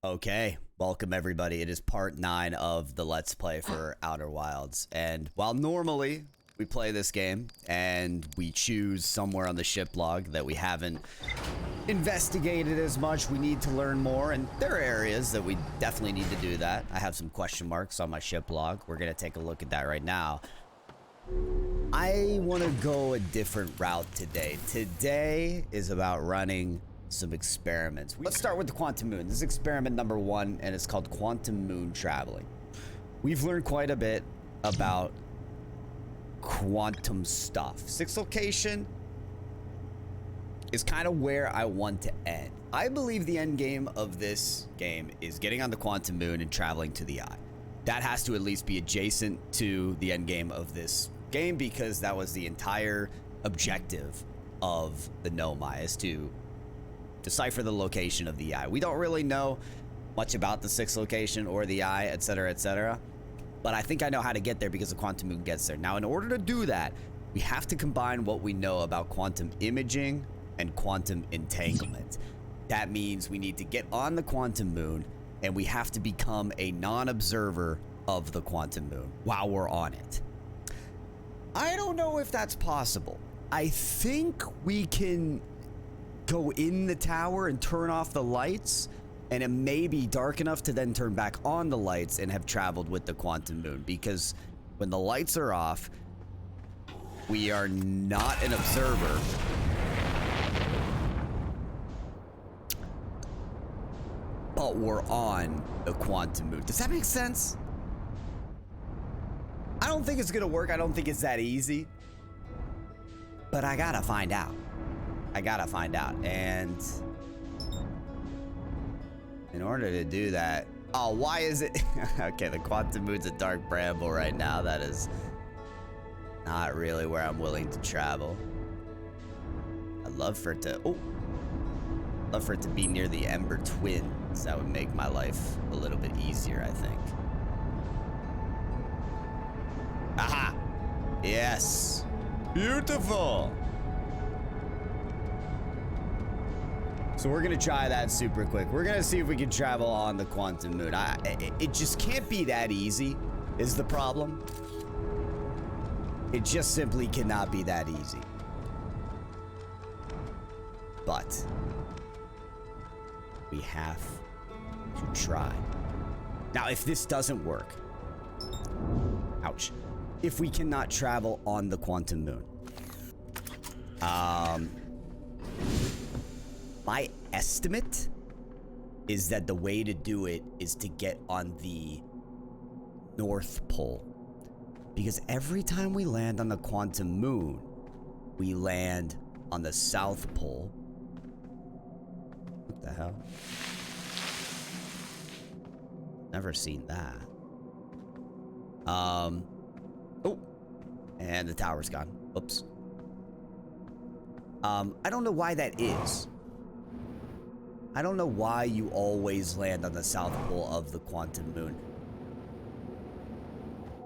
Okay, welcome everybody. It is part 9 of the Let's Play for Outer Wilds. And while normally we play this game and we choose somewhere on the ship log that we haven't investigated as much, we need to learn more. And there are areas that we definitely need to do that. I have some question marks on my ship log. We're going to take a look at that right now. I want to go a different route today. Today is about running some experiments. Let's start with the Quantum Moon. This is experiment number 1, and it's called Quantum Moon Traveling. We've learned quite a bit about quantum stuff. 6th location is kind of where I want to end. I believe the end game of this game is getting on the Quantum Moon and traveling to the Eye. That has to at least be adjacent to the end game of this game, because that was the entire objective of the Nomai, is to decipher the location of the Eye. We don't really know much about the 6th location or the Eye, etc., but I think I know how to get there because the Quantum Moon gets there. Now, in order to do that, we have to combine what we know about quantum imaging and quantum entanglement. That means we need to get on the Quantum Moon, and we have to become a non-observer of the Quantum Moon while we're on it. I don't know if that's possible. I think we can go in the tower and turn off the lights, and it may be dark enough to then turn back on the lights and have traveled with the Quantum Moon, because when the lights are off, we are not an observer. But we're on the Quantum Moon. Does that make sense? I don't think it's gonna work. I don't think it's that easy. But I gotta find out. And in order to do that, oh, why is it? Okay, the Quantum Moon's a dark bramble right now. That is not really where I'm willing to travel. I'd love for it to, love for it to be near the Ember Twins. That would make my life a little bit easier, I think. Aha! Yes! Beautiful! So we're gonna try that super quick. We're gonna see if we can travel on the Quantum Moon. It just can't be that easy, is the problem. It just simply cannot be that easy. But we have to try. Now, if this doesn't work, ouch, if we cannot travel on the Quantum Moon, my estimate is that the way to do it is to get on the North Pole. Because every time we land on the Quantum Moon, we land on the South Pole. What the hell? Never seen that. Oh, and the tower's gone. Oops. I don't know why that is. I don't know why you always land on the South Pole of the Quantum Moon.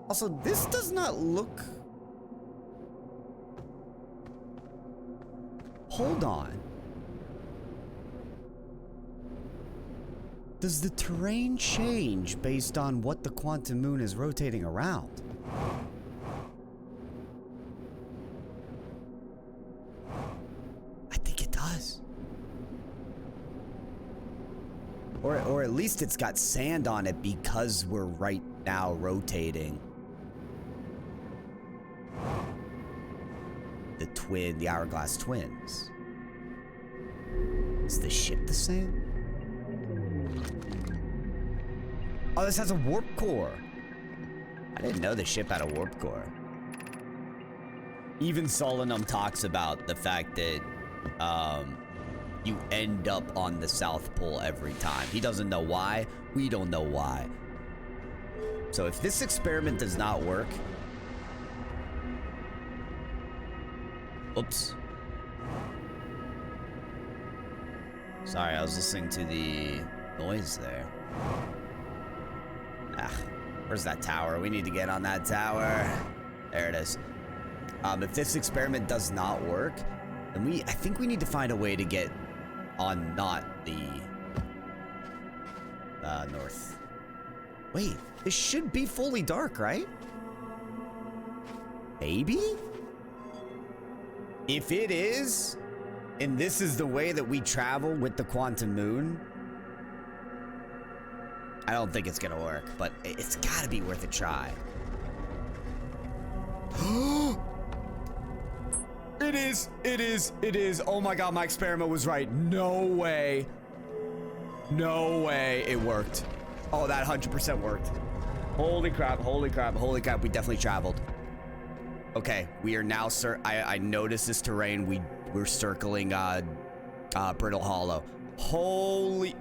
Also, this does not look... Hold on. Does the terrain change based on what the Quantum Moon is rotating around? I think it does. Or at least it's got sand on it because we're right now rotating the Hourglass Twins. Is the ship the same? Oh, this has a warp core. I didn't know the ship had a warp core. Even Solanum talks about the fact that you end up on the South Pole every time. He doesn't know why. We don't know why. So if this experiment does not work... Oops. Sorry, I was listening to the noise there. Where's that tower? We need to get on that tower. There it is. If this experiment does not work, then I think we need to find a way to get on not the north. Wait, this should be fully dark, right? Maybe? If it is, and this is the way that we travel with the Quantum Moon, I don't think it's gonna work, but it's gotta be worth a try. It is, it is, it is. Oh my God, my experiment was right. No way. No way it worked. Oh, that 100% worked. Holy crap, holy crap, holy crap. We definitely traveled. Okay, we are now, I noticed this terrain. We're circling Brittle Hollow. Holy,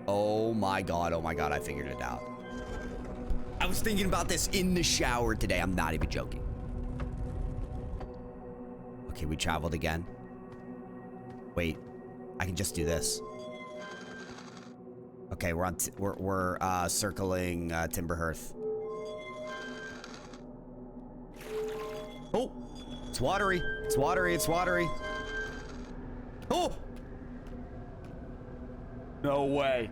oh my God, I figured it out. I was thinking about this in the shower today. I'm not even joking. Okay, we traveled again. Wait, I can just do this. Okay, we're circling Timberhearth. Oh, it's watery. It's watery. It's watery. Oh! No way.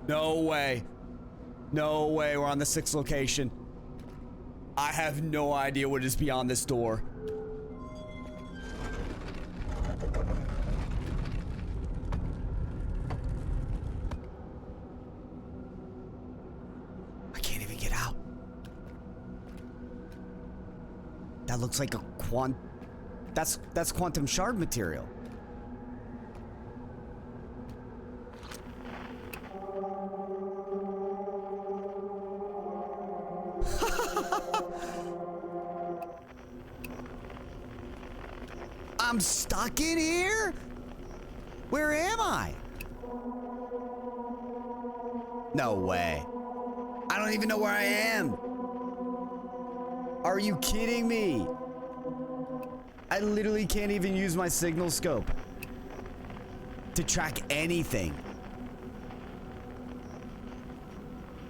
No way. No way. We're on the 6th location. I have no idea what is beyond this door. I can't even get out. That looks like a that's quantum shard material. I'm stuck in here? Where am I? No way. I don't even know where I am. Are you kidding me? I literally can't even use my signal scope to track anything.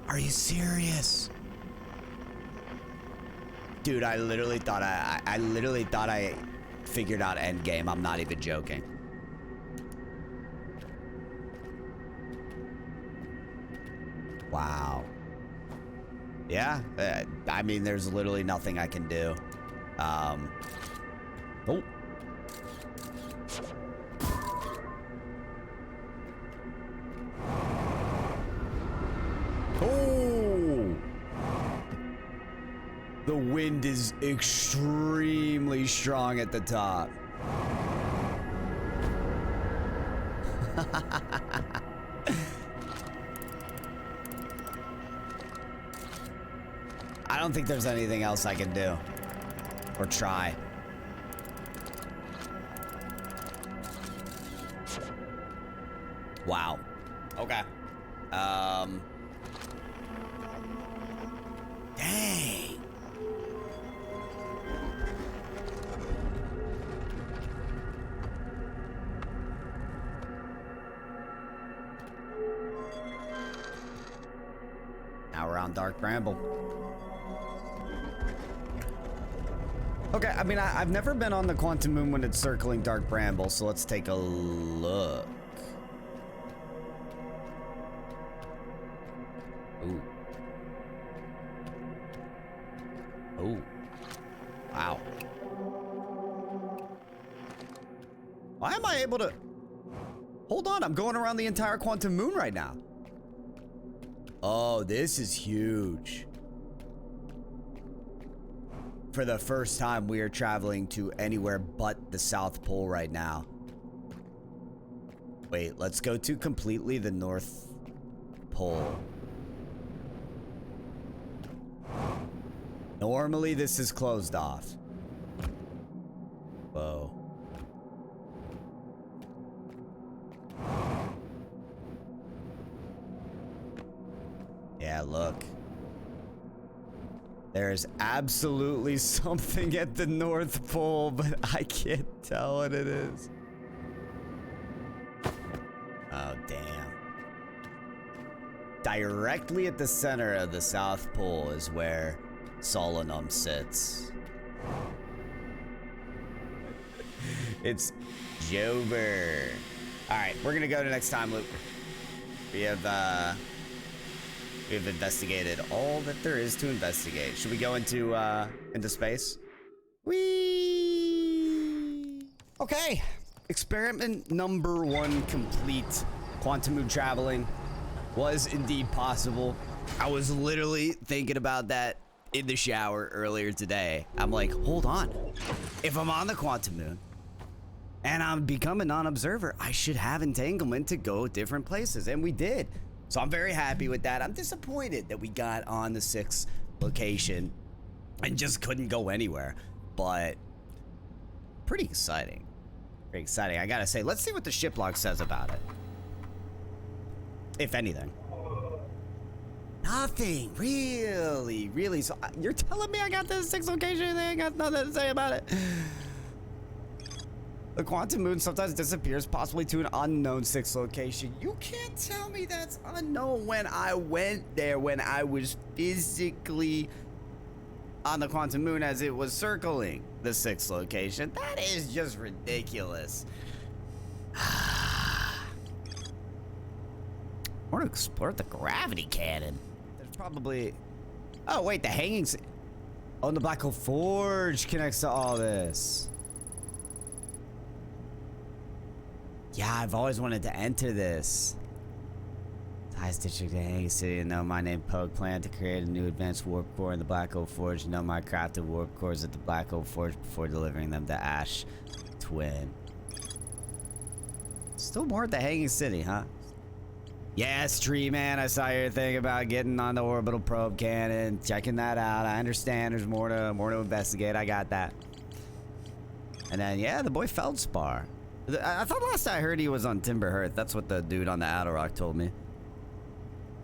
Are you serious? Dude, I literally thought I figured out endgame. I'm not even joking. Wow. Yeah, I mean, there's literally nothing I can do. Oh. Oh! The wind is extremely strong at the top. I don't think there's anything else I can do or try. Wow. Okay. Dang. Now we're on Dark Bramble. Okay, I mean, I've never been on the Quantum Moon when it's circling Dark Bramble, so let's take a look. Ooh. Ooh. Wow. Why am I able to... Hold on, I'm going around the entire Quantum Moon right now. Oh, this is huge. For the first time, we are traveling to anywhere but the South Pole right now. Wait, let's go to completely the North Pole. Normally, this is closed off. Whoa. Yeah, look. There's absolutely something at the North Pole, but I can't tell what it is. Oh, damn. Directly at the center of the South Pole is where Solanum sits. It's Jover. All right, we're gonna go to next time loop. We have We've investigated all that there is to investigate. Should we go into space? Whee! Okay. Experiment number 1 complete. Quantum moon traveling was indeed possible. I was literally thinking about that in the shower earlier today. I'm like, hold on. If I'm on the quantum moon and I'm becoming a non-observer, I should have entanglement to go different places. And we did. So I'm very happy with that. I'm disappointed that we got on the 6th location and just couldn't go anywhere. But pretty exciting. Very exciting. I gotta say, let's see what the ship log says about it. If anything. Nothing. Really. So you're telling me I got this 6th location and I got nothing to say about it? The quantum moon sometimes disappears, possibly to an unknown 6th location. You can't tell me that's unknown when I went there, when I was physically on the quantum moon as it was circling the 6th location. That is just ridiculous. I want to explore the gravity cannon. There's probably... Oh, wait, the hanging... Oh, and the Black Hole Forge connects to all this. Yeah, I've always wanted to enter this. Ties District to Hanging City and know my name Pogue plan to create a new advanced warp core in the Black Hole Forge. Know my crafted warp cores at the Black Hole Forge before delivering them to Ash Twin. Still more at the Hanging City, huh? Yes, Tree Man, I saw your thing about getting on the orbital probe cannon, checking that out. I understand there's more to investigate. I got that. And then, yeah, the boy Feldspar. I thought last I heard he was on Timber Hearth. That's what the dude on the Adderrock told me.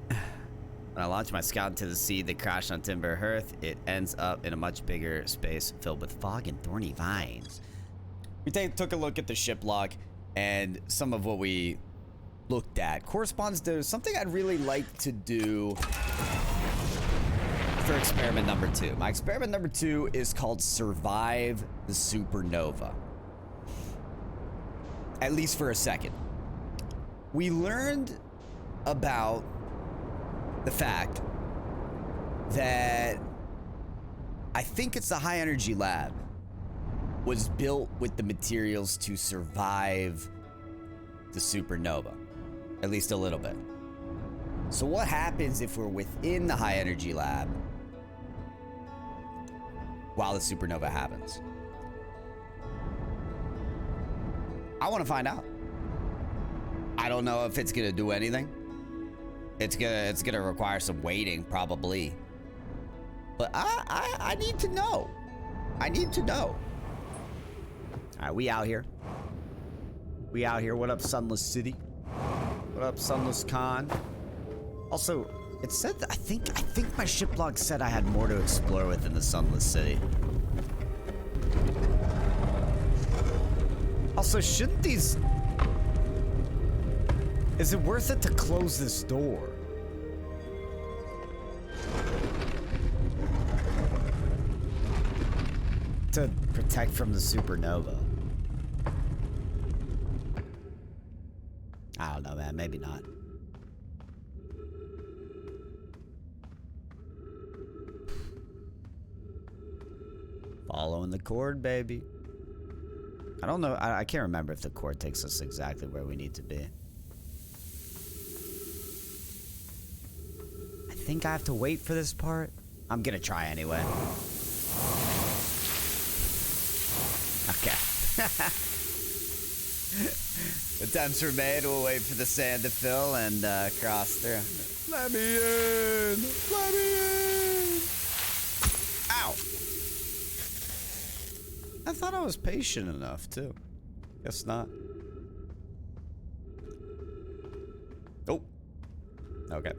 When I launched my scout into the sea that crashed on Timber Hearth, it ends up in a much bigger space filled with fog and thorny vines. We took a look at the ship log, and some of what we looked at corresponds to something I'd really like to do for experiment number 2. My experiment number 2 is called Survive the Supernova. At least for a second. We learned about the fact that I think it's the High Energy Lab was built with the materials to survive the supernova. At least a little bit. So what happens if we're within the High Energy Lab while the supernova happens? I want to find out. I don't know if it's gonna do anything. It's gonna require some waiting, probably. But I need to know. I need to know. All right, we out here. We out here. What up, Sunless City? What up, Sunless Khan? Also, it said I think my ship log said I had more to explore within the Sunless City. Also, shouldn't these... Is it worth it to close this door? To protect from the supernova? I don't know, man. Maybe not. Following the cord, baby. I don't know. I can't remember if the cord takes us exactly where we need to be. I think I have to wait for this part. I'm gonna try anyway. Okay. Attempts were made. We'll wait for the sand to fill and cross through. Let me in! Let me in! Ow! I thought I was patient enough, too. Guess not. Oh. Okay.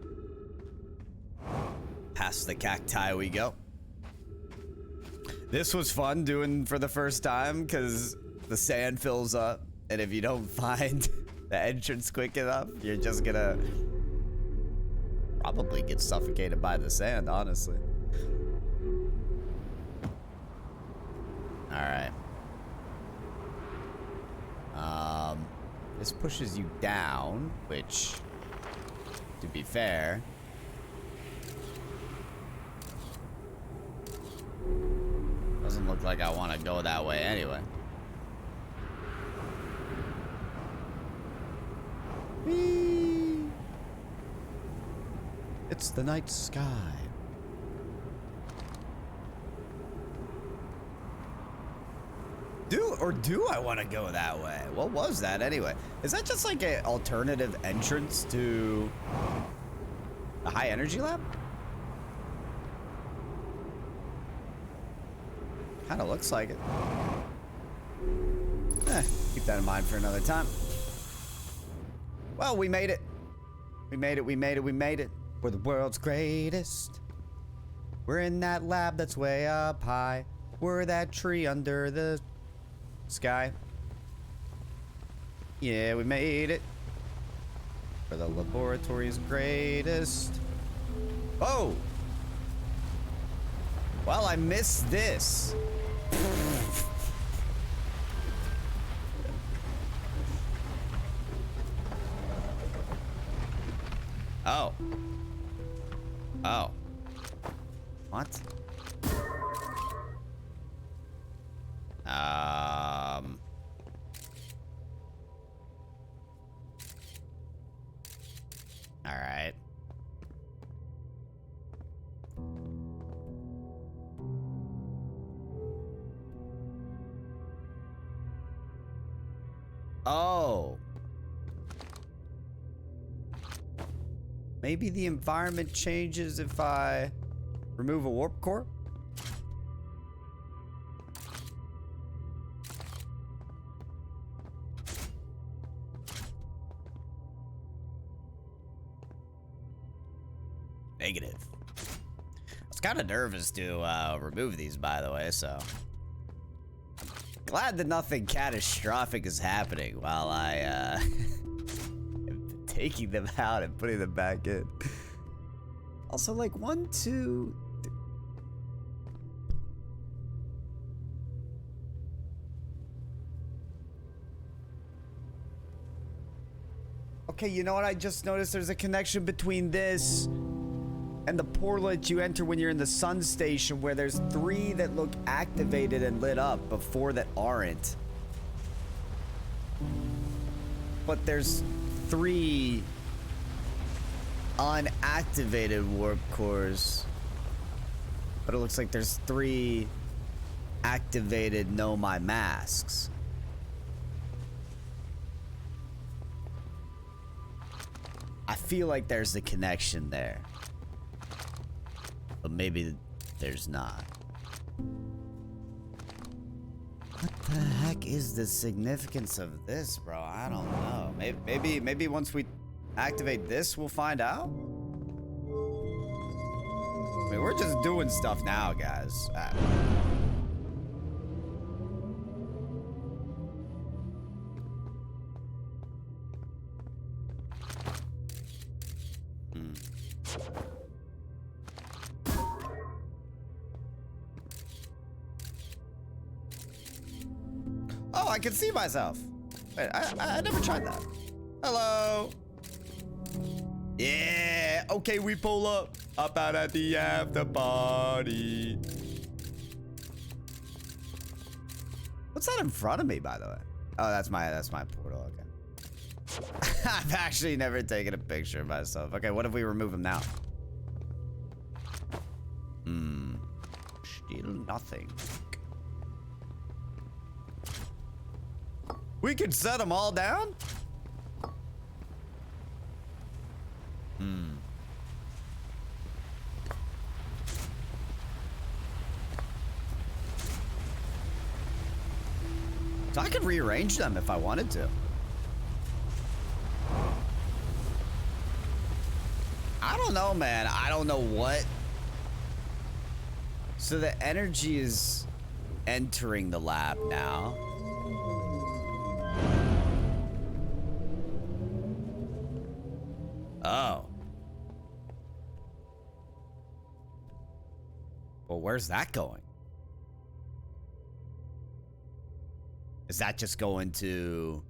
Past the cacti we go. This was fun doing for the first time because the sand fills up, and if you don't find the entrance quick enough, you're just gonna probably get suffocated by the sand, honestly. Alright. This pushes you down, which, to be fair, doesn't look like I want to go that way anyway. Whee! It's the night sky. Do I want to go that way? What was that anyway? Is that just like an alternative entrance to a high energy lab? Kind of looks like it. Keep that in mind for another time. Well, we made it. We made it, we made it, we made it. We're the world's greatest. We're in that lab that's way up high. We're that tree under the sky. Yeah, we made it. We're the laboratory's greatest. Oh! Well, I missed this. Oh. Oh. What? All right. Oh. Maybe the environment changes if I remove a warp core? Negative. I was kind of nervous to remove these, by the way, so glad that nothing catastrophic is happening while I am taking them out and putting them back in. Also, like 1, 2. Okay, you know what? I just noticed there's a connection between this and the portal that you enter when you're in the sun station, where there's 3 that look activated and lit up before that aren't. But there's 3 unactivated warp cores. But it looks like there's 3 activated Know My Masks. I feel like there's a connection there. But maybe there's not. What the heck is the significance of this, bro? I don't know. Maybe once we activate this, we'll find out? I mean, we're just doing stuff now, guys. Oh, I can see myself. Wait, I never tried that. Hello. Yeah. Okay, we pull up out at the after party. What's that in front of me, by the way? Oh, that's my portal. Okay. I've actually never taken a picture of myself. Okay, what if we remove him now? Still nothing. We could set them all down? So I could rearrange them if I wanted to. I don't know, man. I don't know what. So the energy is entering the lab now. Oh. Well, where's that going? Is that just going to...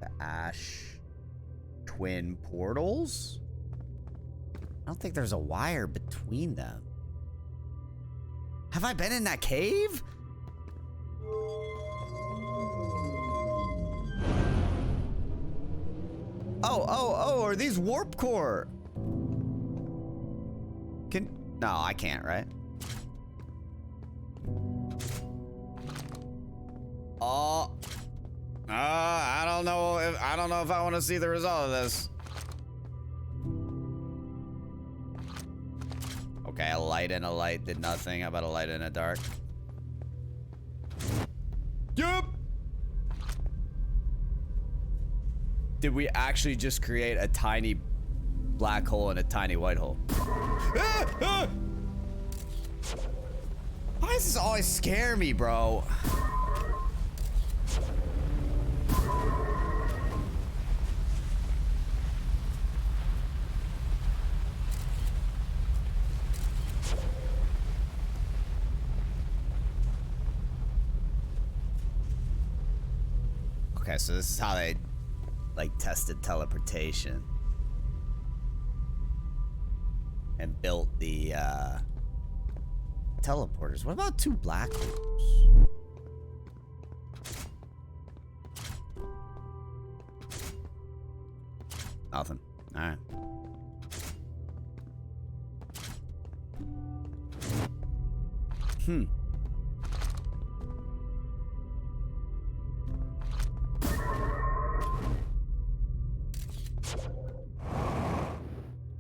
the Ash Twin portals? I don't think there's a wire between them. Have I been in that cave? Oh, are these warp core? No, I can't, right? Oh. I don't know if I want to see the result of this. Okay, a light and a light did nothing. How about a light and a dark? Yup. Did we actually just create a tiny black hole and a tiny white hole? Why does this always scare me, bro? Okay, so this is how they, like, tested teleportation. And built the, teleporters. What about two black holes? Nothing. Alright.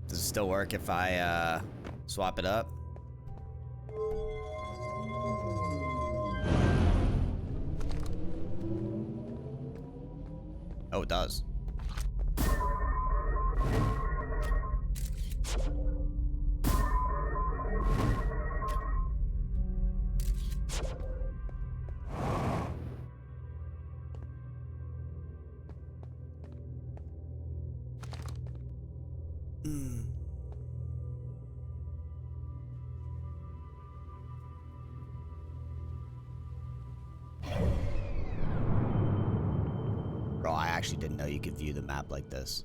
Does it still work if I, swap it up? Oh, it does. Bro, I actually didn't know you could view the map like this.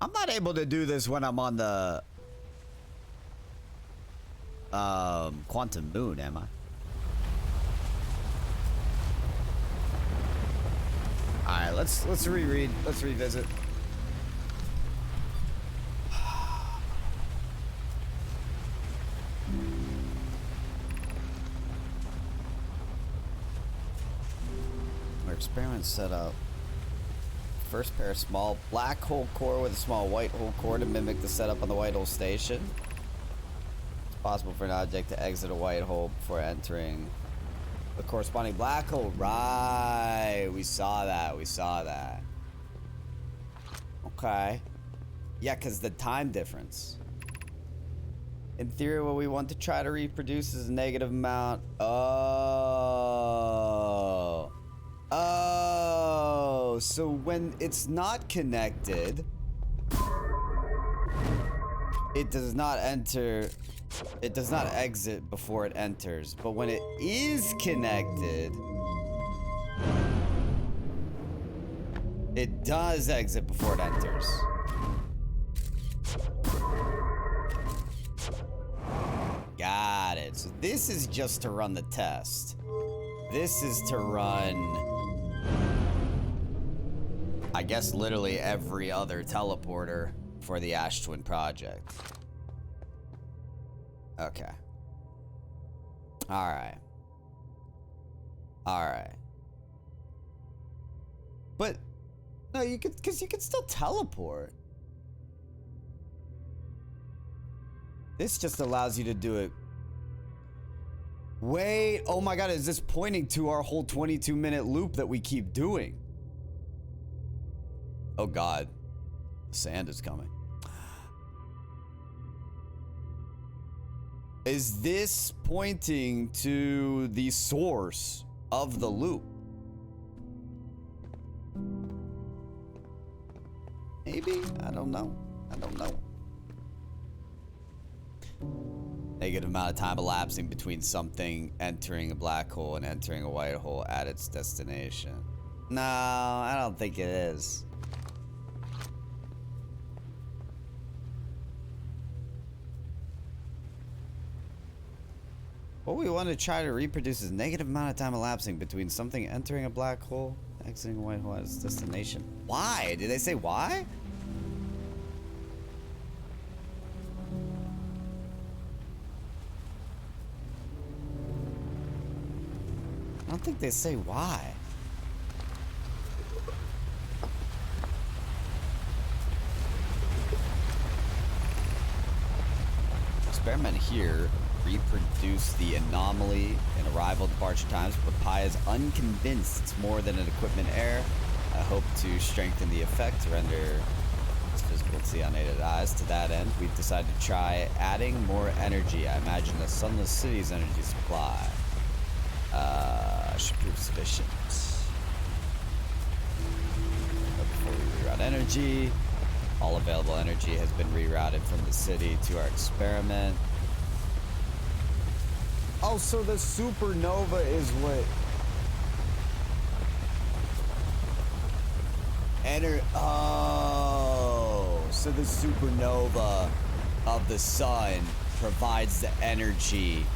I'm not able to do this when I'm on the Quantum Moon, am I? Alright, let's reread. Let's revisit. Our experiment set up. First pair of small black hole core with a small white hole core to mimic the setup on the white hole station. It's possible for an object to exit a white hole before entering the corresponding black hole. Right. We saw that. We saw that. Okay. Yeah, because the time difference. In theory, what we want to try to reproduce is a negative amount. Oh. Oh. So when it's not connected, it does not enter. It does not exit before it enters. But when it is connected, it does exit before it enters. Got it. So this is just to run the test. This is to run, I guess, literally every other teleporter for the Ash Twin project. Okay. Alright. Alright. But, no, you could, because you could still teleport. This just allows you to do it. Wait, oh my god, is this pointing to our whole 22-minute loop that we keep doing? Oh god. The sand is coming. Is this pointing to the source of the loop? Maybe? I don't know. I don't know. Negative amount of time elapsing between something entering a black hole and entering a white hole at its destination. No, I don't think it is. What we want to try to reproduce is negative amount of time elapsing between something entering a black hole, exiting a white hole at its destination. Why? Did they say why? I don't think they say why. Experiment here reproduce the anomaly in arrival departure times, but Pi is unconvinced it's more than an equipment error. I hope to strengthen the effect to render its physical to the unaided eyes. To that end, we've decided to try adding more energy. I imagine the Sunless City's energy supply should prove sufficient. But before we reroute energy, all available energy has been rerouted from the city to our experiment. Oh, so the supernova is what... Oh, so the supernova of the sun provides the energy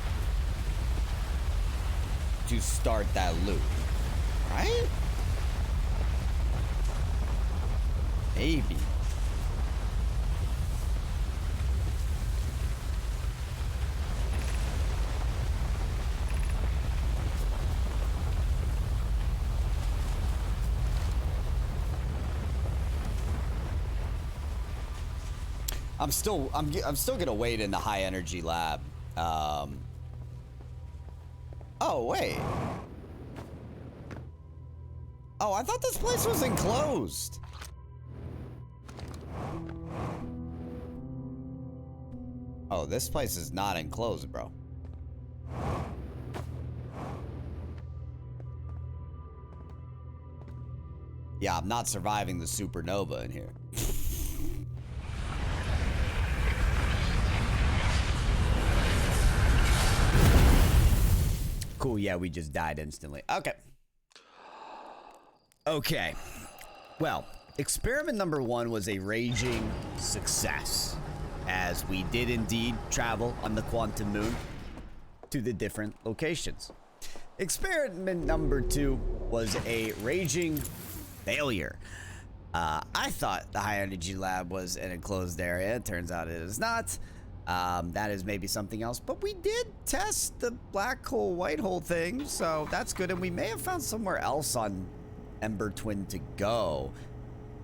to start that loop, right? Maybe. I'm still gonna wait in the high energy lab. Oh wait. Oh, I thought this place was enclosed. Oh, this place is not enclosed, bro. Yeah, I'm not surviving the supernova in here. Cool, yeah, we just died instantly. Okay. Okay. Well, experiment number 1 was a raging success, as we did indeed travel on the Quantum Moon to the different locations. Experiment number 2 was a raging failure. I thought the high energy lab was an enclosed area. It turns out it is not. That is maybe something else, but we did test the black hole, white hole thing, so that's good. And we may have found somewhere else on Ember Twin to go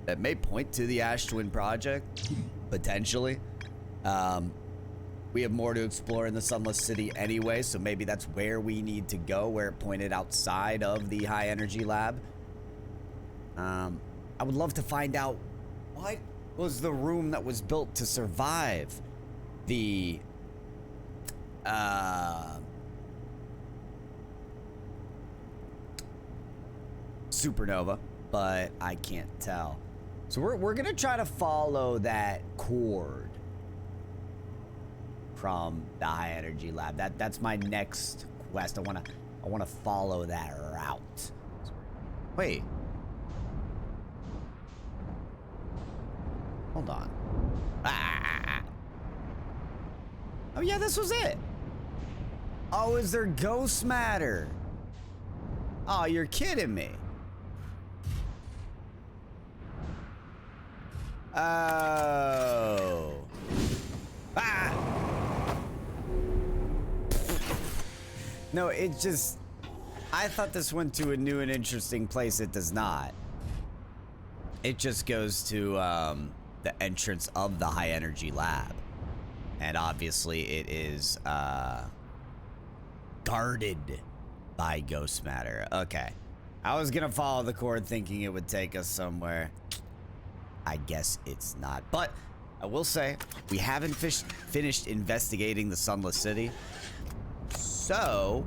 that may point to the Ash Twin project, potentially. We have more to explore in the Sunless City anyway, so maybe that's where we need to go, where it pointed outside of the high energy lab. I would love to find out what was the room that was built to survive the supernova, but I can't tell. So we're gonna try to follow that cord from the high energy lab. That's my next quest. I wanna follow that route. Wait. Hold on. Oh yeah, this was it. Oh, is there ghost matter? Oh, you're kidding me. Oh. Ah. No, it just... I thought this went to a new and interesting place. It does not. It just goes to the entrance of the high energy lab. And obviously it is guarded by ghost matter. Okay. I was gonna follow the cord thinking it would take us somewhere. I guess it's not. But I will say, we haven't finished investigating the Sunless City. So...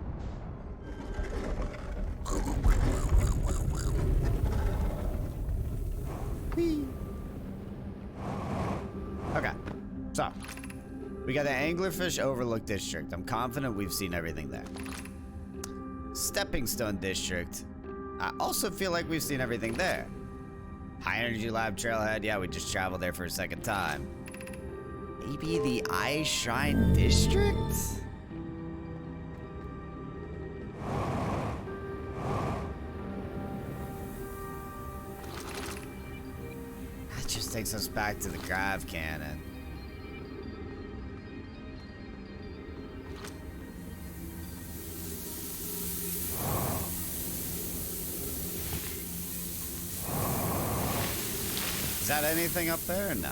Okay. So... we got the Anglerfish Overlook District. I'm confident we've seen everything there. Stepping Stone District. I also feel like we've seen everything there. High Energy Lab Trailhead. Yeah, we just traveled there for a second time. Maybe the Eye Shrine District? takes us back to the grav cannon. Is that anything up there or no?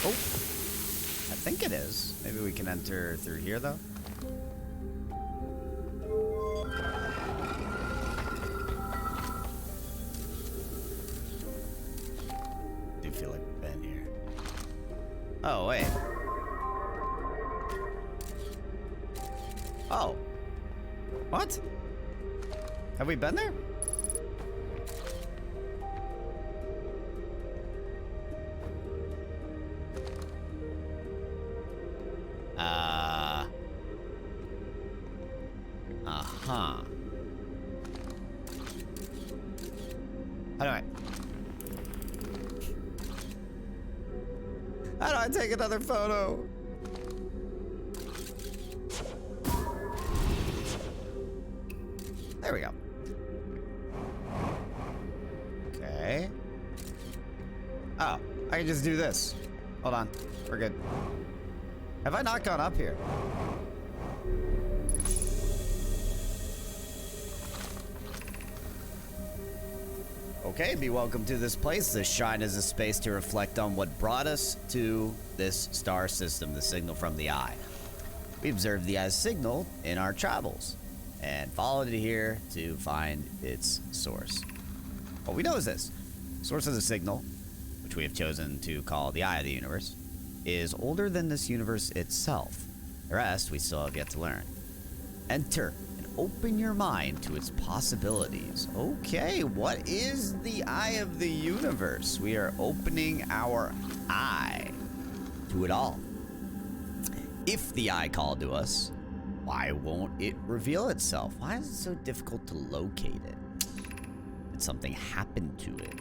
Oh, I think it is. Maybe we can enter through here though. Do feel like we've been here. Oh, wait. Oh. What? Have we been there? Uh-huh. How do I take another photo? There we go. Okay. Oh, I can just do this. Hold on. We're good. Have I not gone up here? Okay, be welcome to this place. This shrine is a space to reflect on what brought us to this star system, the signal from the eye. We observed the eye's signal in our travels and followed it here to find its source. What we know is this. Source of the signal, which we have chosen to call the eye of the universe, is older than this universe itself. The rest we still have yet to learn. Enter and open your mind to its possibilities. Okay, what is the eye of the universe? We are opening our eye to it all. If the eye called to us, why won't it reveal itself? Why is it so difficult to locate it? Did something happen to it?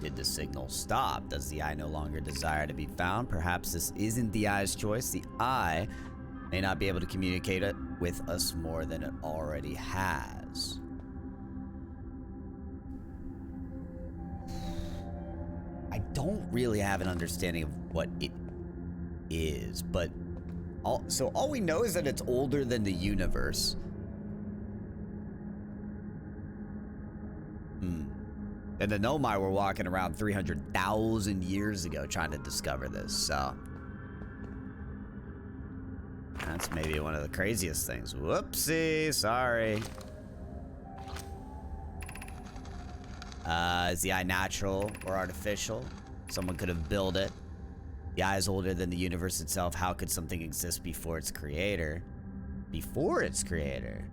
Did the signal stop? Does the eye no longer desire to be found? Perhaps this isn't the eye's choice. The eye may not be able to communicate it with us more than it already has. I don't really have an understanding of what it is, but so all we know is that it's older than the universe. And the Nomai were walking around 300,000 years ago trying to discover this, so that's maybe one of the craziest things. Whoopsie, sorry. Is the eye natural or artificial? Someone could have built it. The eye is older than the universe itself. How could something exist before its creator? Before its creator?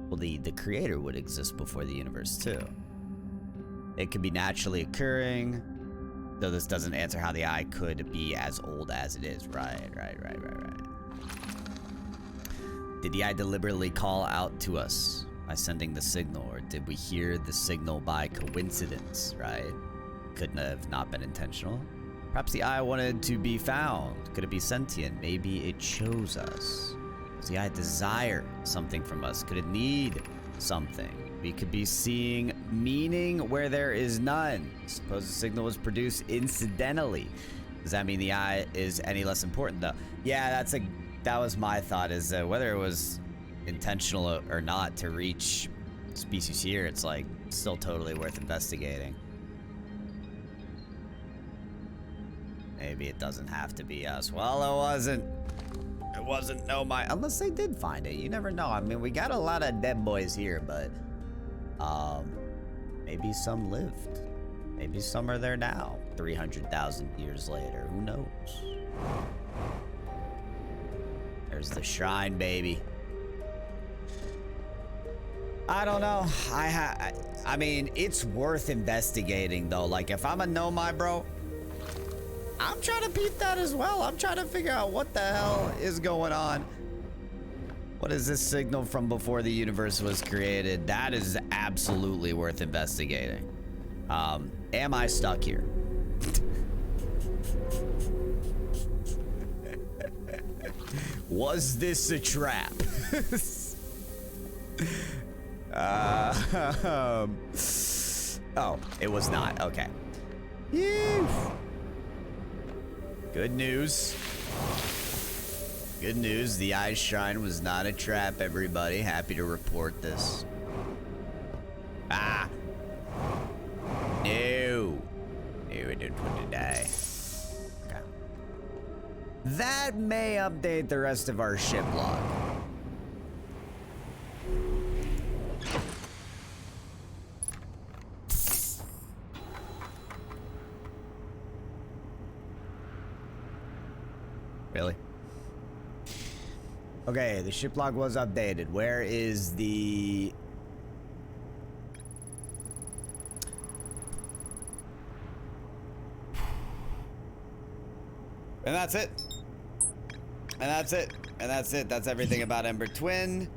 Well, the creator would exist before the universe too. It could be naturally occurring, though this doesn't answer how the eye could be as old as it is. Right. Did the eye deliberately call out to us by sending the signal, or did we hear the signal by coincidence, right? Couldn't have not been intentional. Perhaps the eye wanted to be found. Could it be sentient? Maybe it chose us. Does the eye desire something from us? Could it need something? We could be seeing meaning where there is none. Suppose the signal was produced incidentally. Does that mean the eye is any less important though? Yeah, that was my thought, is that whether it was intentional or not to reach species here, it's like still totally worth investigating. Maybe it doesn't have to be us. Well, it wasn't Nomai, unless they did find it. You never know. I mean, we got a lot of dead boys here, but maybe some lived. Maybe some are there now, 300,000 years later. Who knows? There's the shrine, baby. I don't know. I mean, it's worth investigating though. Like, if I'm a Nomai, bro, I'm trying to beat that as well. I'm trying to figure out what the hell is going on. What is this signal from before the universe was created? That is absolutely worth investigating. Am I stuck here? Was this a trap? Oh, it was not. Okay. Phew. Good news. Good news. The Ice Shrine was not a trap, everybody. Happy to report this. Ah. No. No, I don't want to die. Okay. That may update the rest of our ship log. Really? Okay, the ship log was updated. Where is the... And that's it. And that's it. And that's it. That's everything about Ember Twin.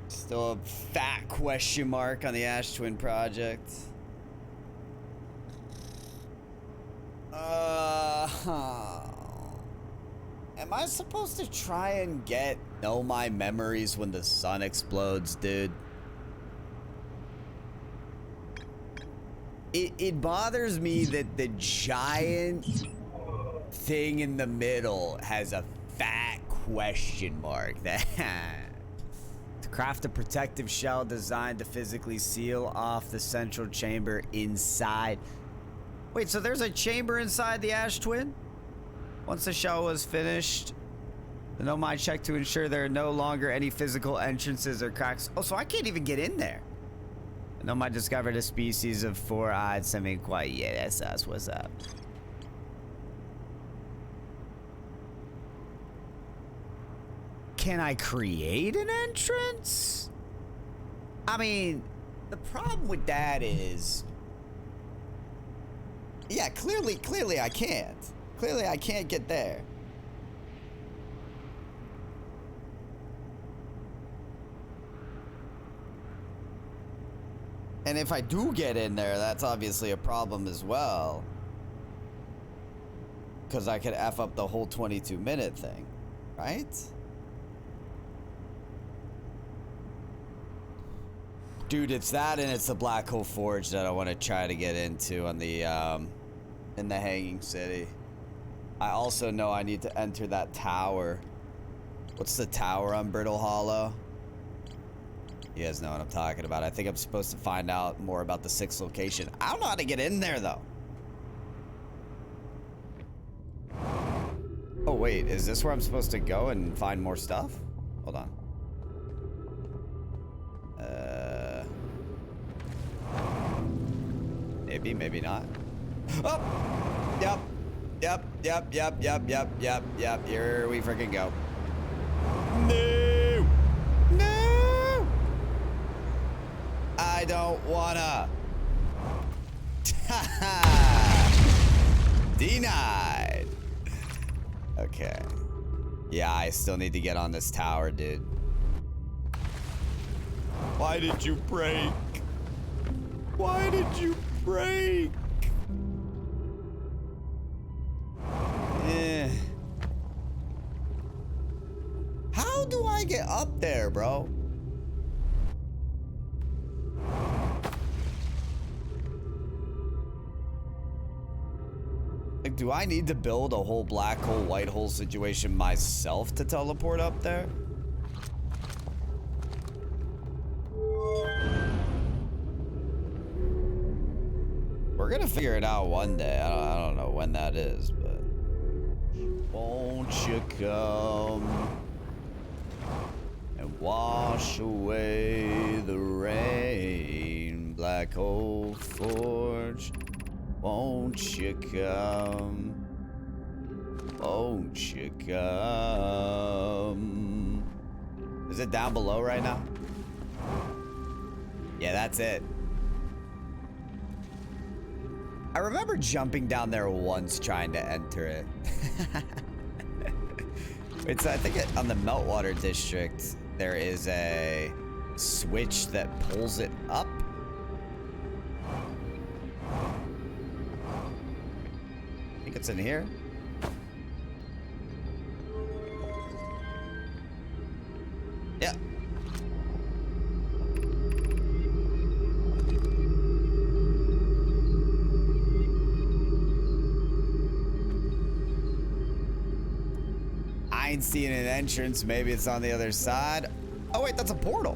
Still a fat question mark on the Ash Twin project. Am I supposed to try and know my memories when the sun explodes, dude? It bothers me that the giant thing in the middle has a fat question mark. To craft a protective shell designed to physically seal off the central chamber inside. Wait, so there's a chamber inside the Ash Twin? Once the shell was finished, the Nomai checked to ensure there are no longer any physical entrances or cracks. Oh, so I can't even get in there. The Nomai discovered a species of four-eyed semi-quiet. Yeah, that's us. What's up? Can I create an entrance? I mean, the problem with that is... Yeah, clearly I can't. Clearly I can't get there. And if I do get in there, that's obviously a problem as well. Because I could F up the whole 22-minute thing, right? Dude, it's that and it's the Black Hole Forge that I want to try to get into on the, in the Hanging City. I also know I need to enter that tower. What's the tower on Brittle Hollow? You guys know what I'm talking about. I think I'm supposed to find out more about the 6th location. I don't know how to get in there, though. Oh, wait. Is this where I'm supposed to go and find more stuff? Hold on. Maybe, maybe not. Oh! Yep. Yep. Here we freaking go. No! No! I don't wanna. Denied. Okay. Yeah, I still need to get on this tower, dude. Why did you break? Why did you break? How do I get up there, bro? Like, do I need to build a whole black hole, white hole situation myself to teleport up there? We're gonna figure it out one day. I don't know when that is, but won't you come and wash away the rain, Black Hole Forge? Won't you come? Won't you come? Is it down below right now? Yeah, that's it. I remember jumping down there once trying to enter it. I think on the Meltwater District, there is a switch that pulls it up. I think it's in here. Yeah. I ain't seeing an entrance. Maybe it's on the other side. Oh, wait, that's a portal.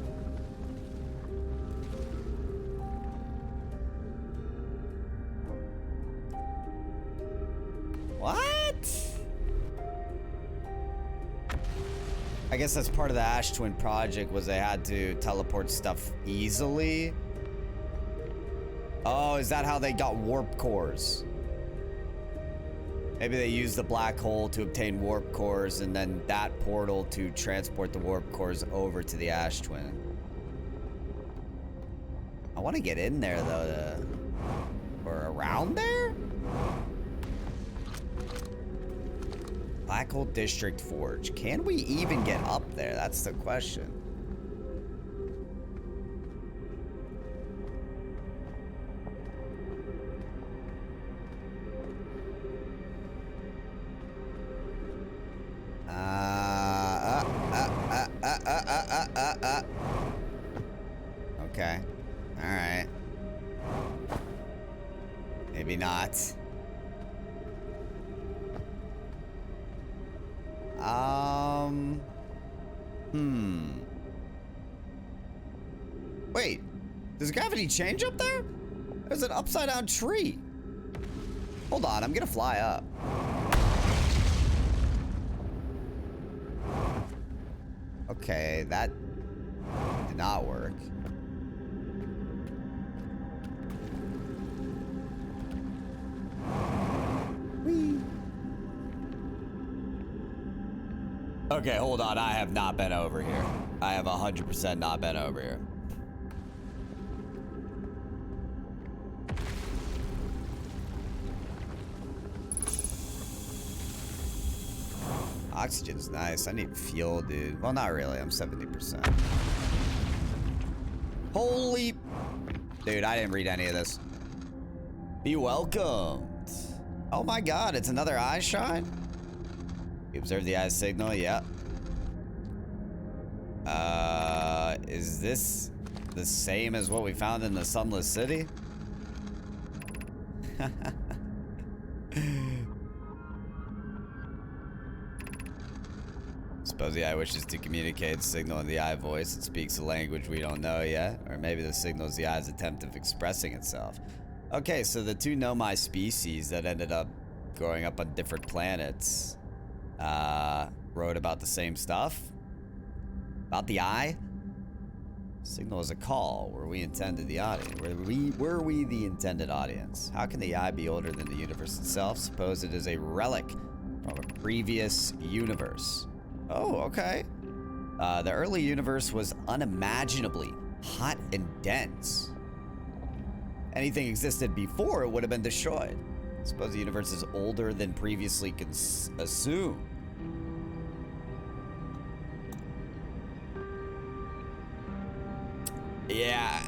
What? I guess that's part of the Ash Twin project, was they had to teleport stuff easily. Oh, is that how they got warp cores? Maybe they used the black hole to obtain warp cores and then that portal to transport the warp cores over to the Ash Twin. I want to get in there though, or around there? Black Hole District Forge. Can we even get up there? That's the question. Okay. All right. Maybe not. Wait, does gravity change up there? There's an upside down tree. Hold on, I'm gonna fly up. Okay, that did not work. Whee. Okay, hold on. I have not been over here. I have 100% not been over here. Oxygen's nice. I need fuel, dude. Well, not really. I'm 70%. Holy... Dude, I didn't read any of this. Be welcomed. Oh my god, it's another eye shine? You observe the eye signal, yeah. Is this the same as what we found in the Sunless City? Suppose the eye wishes to communicate signal in the eye voice. It speaks a language we don't know yet. Or maybe the signal is the eye's attempt of expressing itself. Okay, so the two Nomai species that ended up growing up on different planets wrote about the same stuff. About the eye. Signal is a call. Were we intended the audience? Were we the intended audience? How can the eye be older than the universe itself? Suppose it is a relic from a previous universe. Oh, okay. The early universe was unimaginably hot and dense. Anything existed before it would have been destroyed. Suppose the universe is older than previously assumed. Yeah.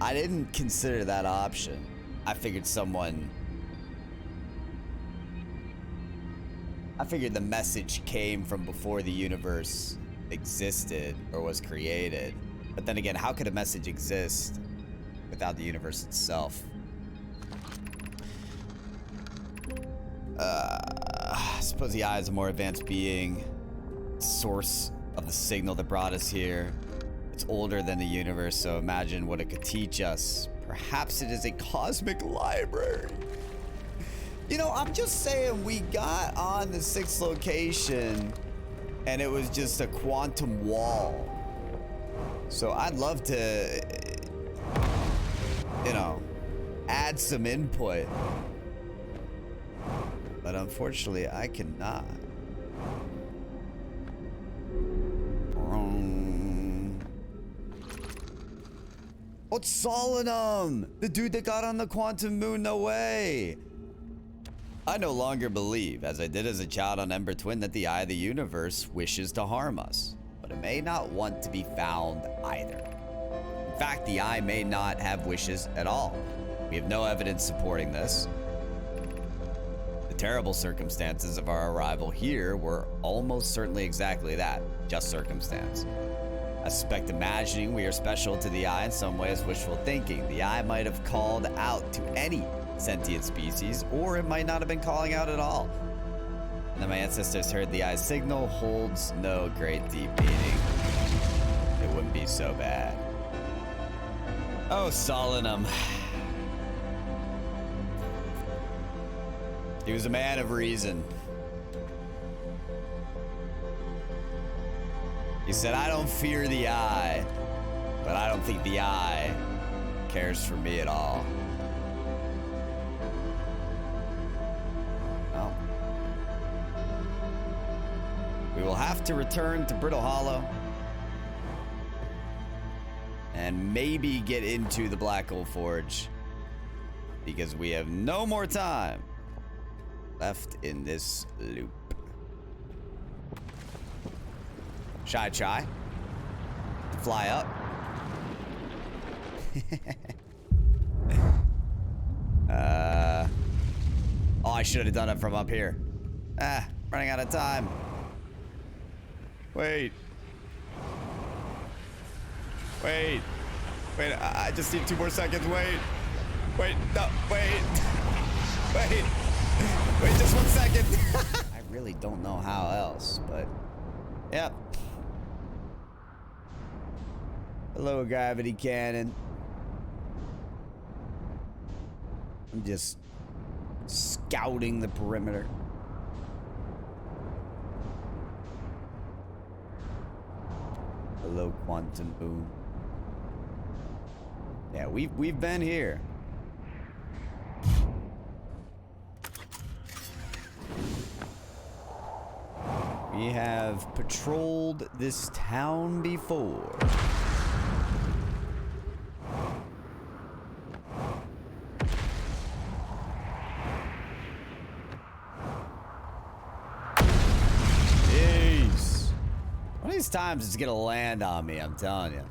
I didn't consider that option. I figured the message came from before the universe existed or was created. But then again, how could a message exist without the universe itself? I suppose the eye is a more advanced being, source of the signal that brought us here. It's older than the universe, so imagine what it could teach us. Perhaps it is a cosmic library. You know, I'm just saying, we got on the 6th location and it was just a quantum wall. So I'd love to, you know, add some input. But unfortunately, I cannot. Oh, it's Solanum! The dude that got on the quantum moon, no way! I no longer believe, as I did as a child on Ember Twin, that the eye of the universe wishes to harm us. But it may not want to be found either. In fact, the eye may not have wishes at all. We have no evidence supporting this. The terrible circumstances of our arrival here were almost certainly exactly that, just circumstance. I suspect imagining we are special to the eye in some way is wishful thinking. The eye might have called out to any sentient species, or it might not have been calling out at all. And then my ancestors heard the eye signal, holds no great deep meaning. It wouldn't be so bad. Oh, Solemnum. He was a man of reason. He said, I don't fear the eye, but I don't think the eye cares for me at all. Well, we will have to return to Brittle Hollow and maybe get into the Black Hole Forge because we have no more time left in this loop. Shy. Fly up. Oh, I should have done it from up here. Running out of time. Wait, I just need 2 more seconds. Wait, just 1 second. I really don't know how else, but yep. Hello, gravity cannon. I'm just scouting the perimeter. Hello, quantum boom. Yeah, we've been here. We have patrolled this town before. Jeez. One of these times it's gonna land on me, I'm telling you.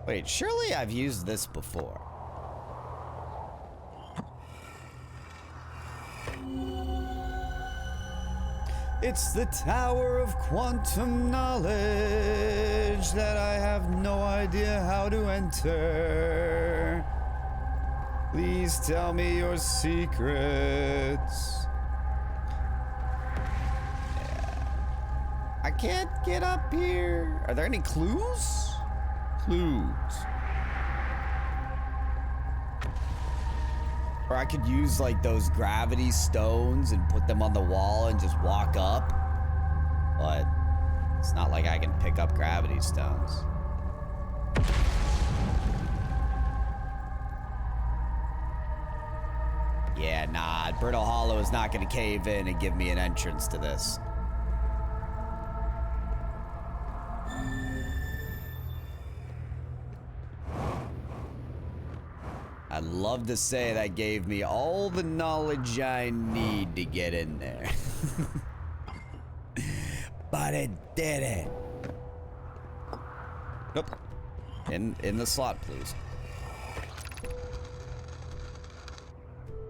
Wait, surely I've used this before. It's the Tower of Quantum Knowledge that I have no idea how to enter. Please tell me your secrets. Yeah. I can't get up here. Are there any clues? Or I could use like those gravity stones and put them on the wall and just walk up. But it's not like I can pick up gravity stones. Yeah, nah, Brittle Hollow is not gonna cave in and give me an entrance to this. I'd love to say that gave me all the knowledge I need to get in there. But it didn't. Nope. In the slot, please.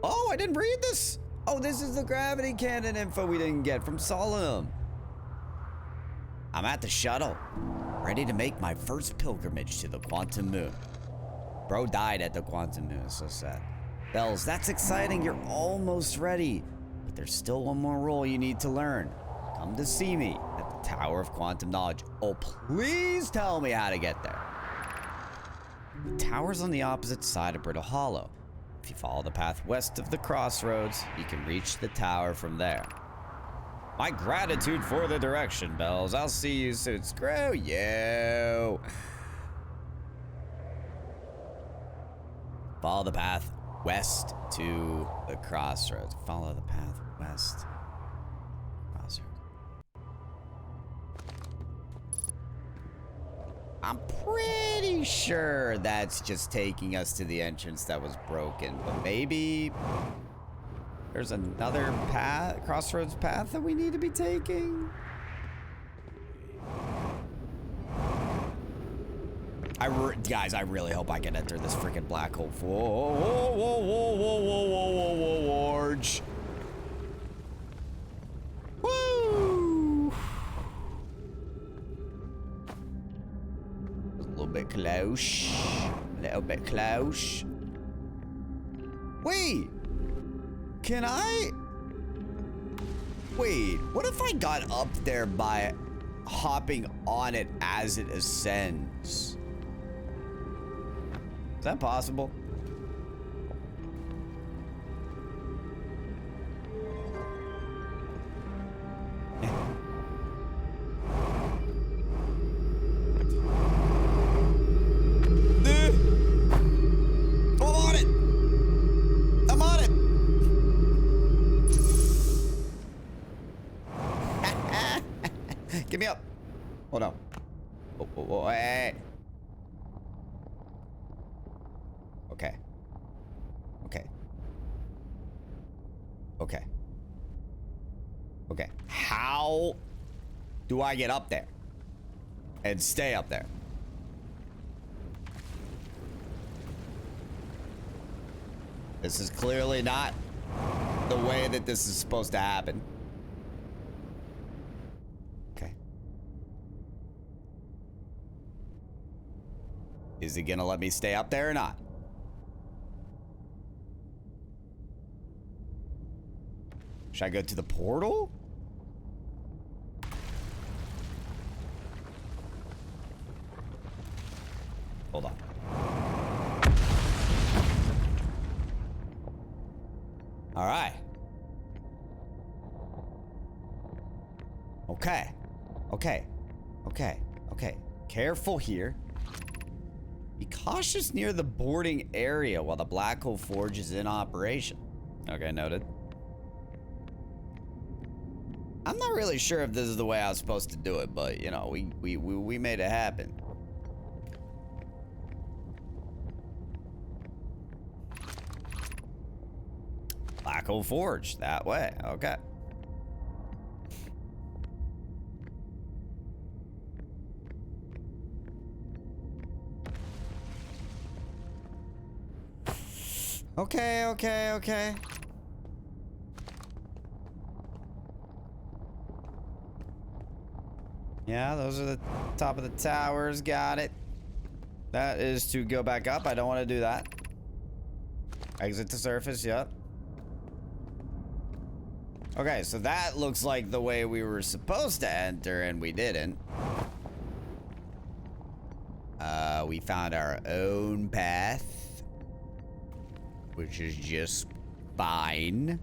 Oh, I didn't read this. Oh, this is the gravity cannon info we didn't get from Solemnum. I'm at the shuttle, ready to make my first pilgrimage to the Quantum Moon. Bro died at the Quantum Moon, so sad. Bells, that's exciting, you're almost ready. But there's still one more role you need to learn. Come to see me at the Tower of Quantum Knowledge. Oh, please tell me how to get there. The tower's on the opposite side of Brittle Hollow. If you follow the path west of the crossroads, you can reach the tower from there. My gratitude for the direction, Bells. I'll see you soon. Screw you. Follow the path west to the crossroads. Follow the path west. Crossroads. I'm pretty sure that's just taking us to the entrance that was broken, but maybe there's another path, crossroads path that we need to be taking. Guys, I really hope I can enter this freaking black hole. Whoa, woo! A little bit close. Wait. Can I? Wait, what if I got up there by hopping on it as it ascends? Is that possible? Get me up. Hold on. Oh, hey. Okay. Okay. Okay. Okay. How do I get up there and stay up there? This is clearly not the way that this is supposed to happen. Okay. Is it gonna let me stay up there or not? Should I go to the portal? Hold on. All right. Okay. Okay. Okay. Okay. Careful here. Be cautious near the boarding area while the Black Hole Forge is in operation. Okay, noted. I'm not really sure if this is the way I was supposed to do it, but you know, we made it happen. Black Hole Forge, that way. Okay. Okay, okay, okay. Yeah, those are the top of the towers. Got it. That is to go back up. I don't want to do that. Exit to surface. Yep. Okay, so that looks like the way we were supposed to enter, and we didn't. We found our own path, which is just fine.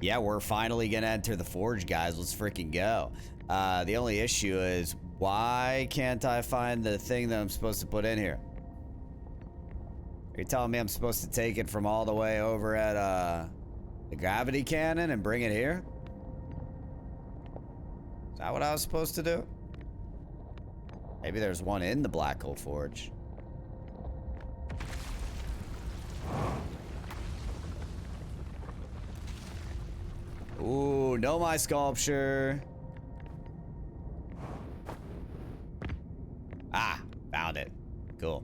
Yeah, we're finally gonna enter the forge, guys. Let's freaking go. The only issue is, why can't I find the thing that I'm supposed to put in here? Are you telling me I'm supposed to take it from all the way over at the gravity cannon and bring it here? Is that what I was supposed to do? Maybe there's one in the Black Hole Forge. Ooh, know my sculpture. Ah, found it. Cool.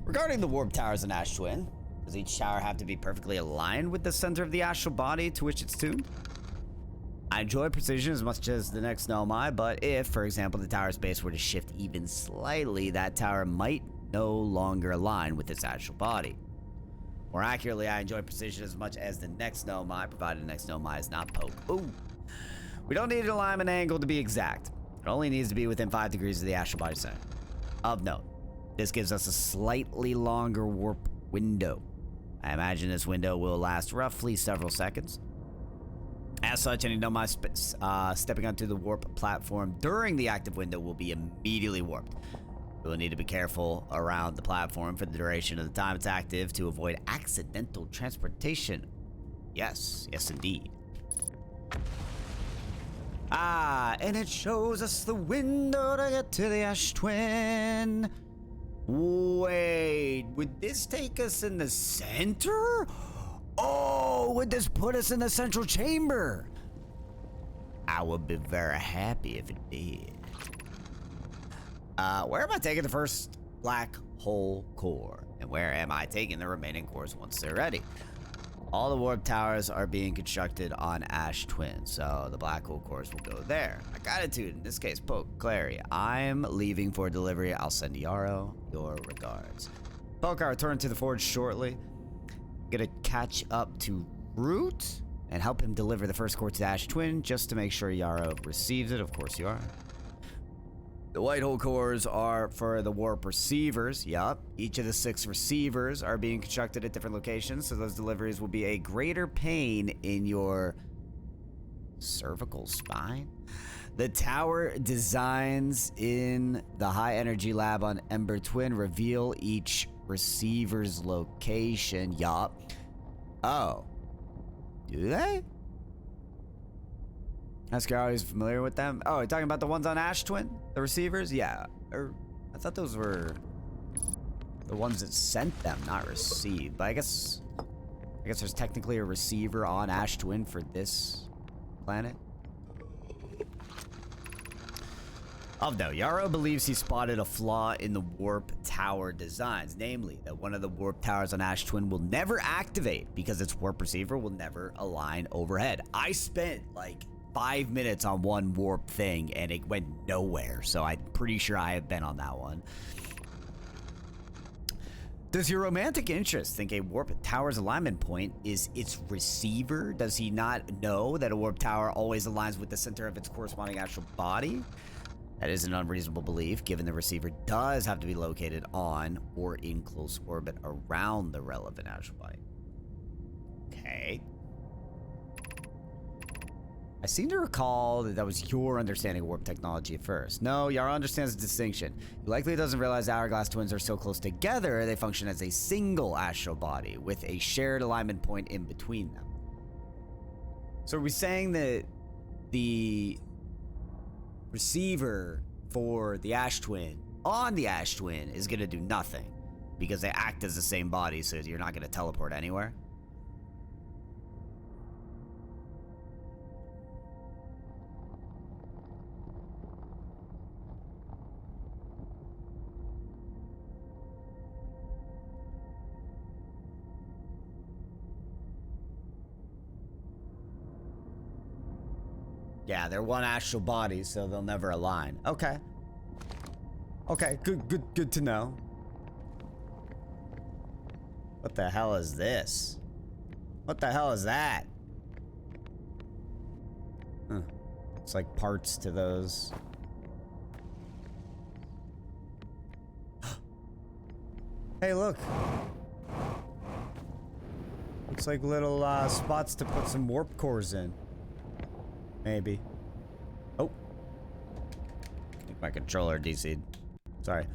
Regarding the warp towers in Ash Twin, does each tower have to be perfectly aligned with the center of the astral body to which it's tuned? I enjoy precision as much as the next Nomai, but if, for example, the tower's base were to shift even slightly, that tower might no longer align with its astral body. More accurately, I enjoy precision as much as the next Nomai, provided the next Nomai is not poke. Ooh. We don't need an alignment angle to be exact. It only needs to be within 5 degrees of the astral body center. Of note, this gives us a slightly longer warp window. I imagine this window will last roughly several seconds. As such, any Nomai stepping onto the warp platform during the active window will be immediately warped. We will need to be careful around the platform for the duration of the time it's active to avoid accidental transportation. Yes, yes indeed. Ah, and it shows us the window to get to the Ash Twin. Wait, would this take us in the center? Oh, would this put us in the central chamber? I would be very happy if it did. Where am I taking the first black hole core? And where am I taking the remaining cores once they're ready? All the warp towers are being constructed on Ash Twin, so the black hole cores will go there. My gratitude, in this case, Poke Clary. I'm leaving for delivery. I'll send Yarrow your regards. Poke, I'll return to the forge shortly. Gonna catch up to Root and help him deliver the first core to the Ash Twin just to make sure Yarrow receives it. Of course you are. The white hole cores are for the warp receivers. Yup. Each of the 6 receivers are being constructed at different locations, so those deliveries will be a greater pain in your cervical spine. The tower designs in the high energy lab on Ember Twin reveal each receiver's location. Yup. Oh. Do they? Oscar, is familiar with them? Oh, you're talking about the ones on Ash Twin? The receivers? Yeah. I thought those were the ones that sent them, not received. But I guess there's technically a receiver on Ash Twin for this planet. Oh no, Yarrow believes he spotted a flaw in the warp tower designs, namely that one of the warp towers on Ash Twin will never activate because its warp receiver will never align overhead. I spent like 5 minutes on one warp thing and it went nowhere, so I'm pretty sure I have been on that one. Does your romantic interest think a warp tower's alignment point is its receiver? Does he not know that a warp tower always aligns with the center of its corresponding astral body? That is an unreasonable belief, given the receiver does have to be located on or in close orbit around the relevant astral body. Okay. I seem to recall that was your understanding of warp technology at first. No, Yarrow understands the distinction. He likely doesn't realize hourglass twins are so close together, they function as a single astral body with a shared alignment point in between them. So are we saying that the receiver for the Ash Twin on the Ash Twin is going to do nothing because they act as the same body, so you're not going to teleport anywhere? Yeah, they're one astral body, so they'll never align. Okay. Okay, good to know. What the hell is this? What the hell is that? Huh. It's like parts to those. Hey, look. Looks like little spots to put some warp cores in. Maybe. Oh. I think my controller DC'd. Sorry.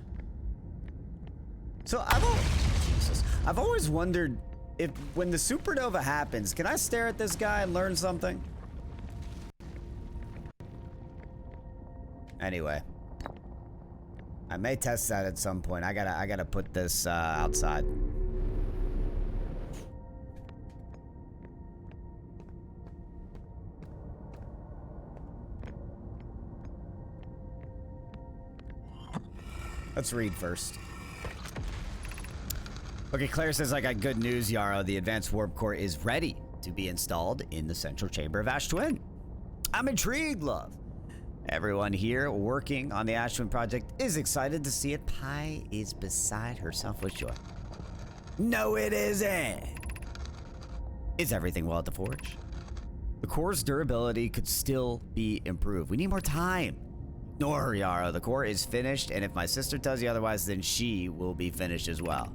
So I've always wondered if when the supernova happens, can I stare at this guy and learn something? Anyway. I may test that at some point. I gotta put this outside. Let's read first. Okay, Claire says, I got good news, Yarrow. The advanced warp core is ready to be installed in the central chamber of Ash Twin. I'm intrigued, love. Everyone here working on the Ash Twin project is excited to see it. Pi is beside herself with joy. No, it isn't. Is everything well at the forge? The core's durability could still be improved. We need more time. Ignore her, Yarrow. The core is finished, and if my sister tells you otherwise, then she will be finished as well.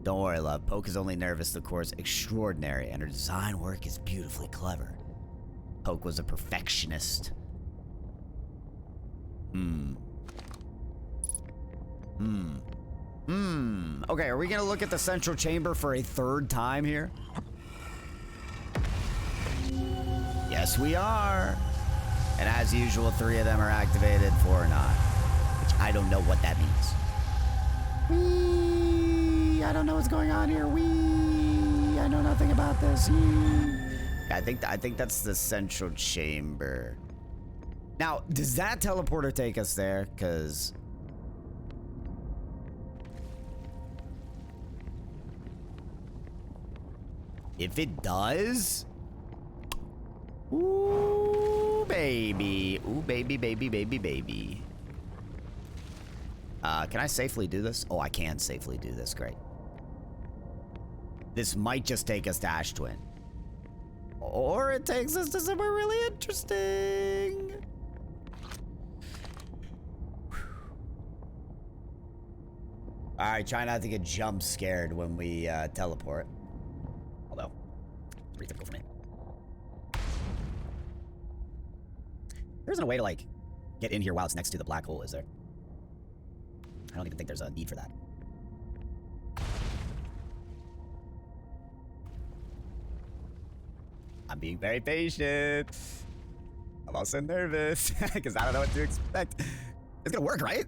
Don't worry, love. Poke is only nervous. The core is extraordinary, and her design work is beautifully clever. Poke was a perfectionist. Okay, are we gonna look at the central chamber for a third time here? Yes, we are. And as usual, 3 of them are activated, 4 are not. Which I don't know what that means. Whee! I don't know what's going on here. Whee! I know nothing about this. I think that's the central chamber. Now, does that teleporter take us there? Because If it does... Ooh, baby. Ooh, baby, baby, baby, baby. Can I safely do this? Oh, I can safely do this. Great. This might just take us to Ash Twin. Or it takes us to somewhere really interesting. Alright, try not to get jump scared when we teleport. Although, it's pretty typical for me. There isn't a way to, like, get in here while it's next to the black hole, is there? I don't even think there's a need for that. I'm being very patient. I'm also nervous because I don't know what to expect. It's gonna work, right?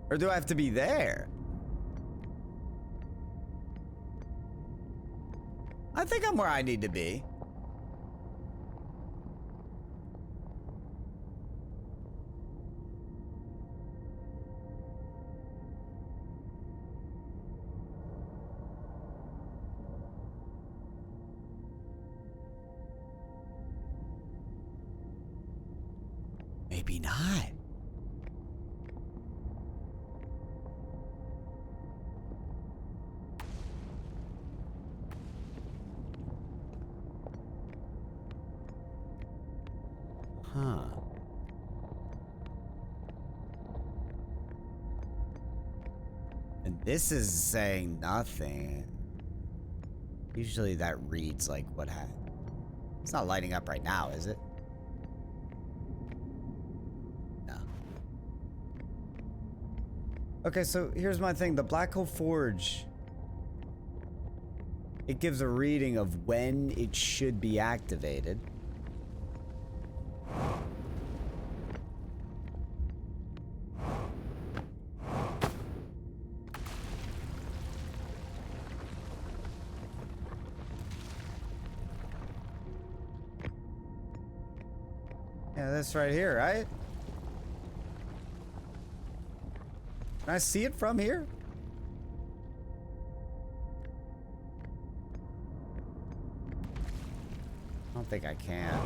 Or do I have to be there? I think I'm where I need to be. Maybe not. Huh. And this is saying nothing. Usually that reads like what happened. It's not lighting up right now, is it? No. Okay, so here's my thing. The Black Hole Forge. It gives a reading of when it should be activated. Yeah, that's right here, right? Can I see it from here? I don't think I can.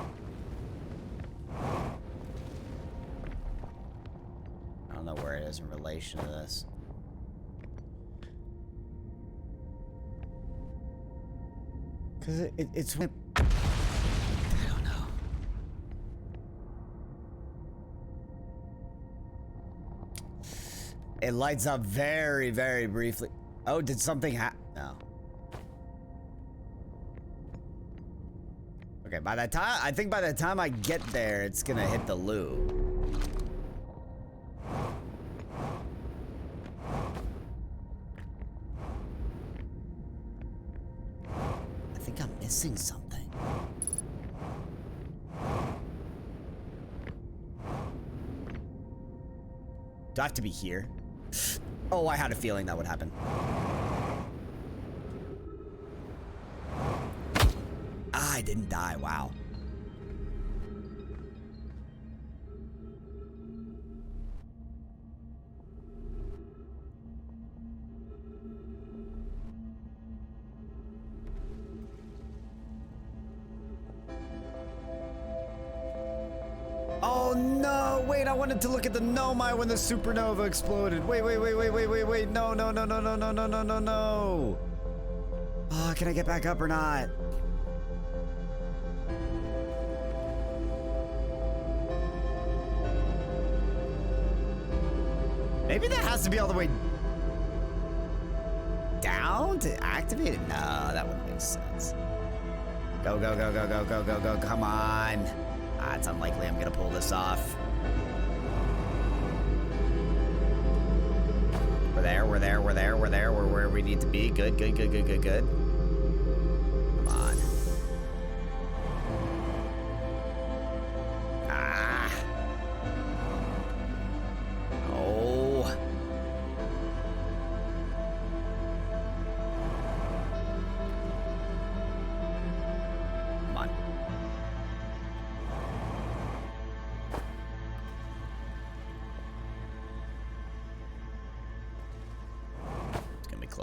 I don't know where it is in relation to this. Because it's when... I don't know. It lights up very, very briefly. Oh, did something happen? No. Okay, by that time, I think by the time I get there, it's gonna hit the loop. I think I'm missing something. Do I have to be here? Oh, I had a feeling that would happen. Ah, I didn't die. Wow. Oh no, wait, I wanted to look at the Nomai when the supernova exploded. Wait, no. Oh, can I get back up or not? Maybe that has to be all the way down to activate it? No, that wouldn't make sense. Go, come on. Ah, it's unlikely I'm gonna pull this off. We're there. We're where we need to be. Good. Come on. Ah. Oh. Come on.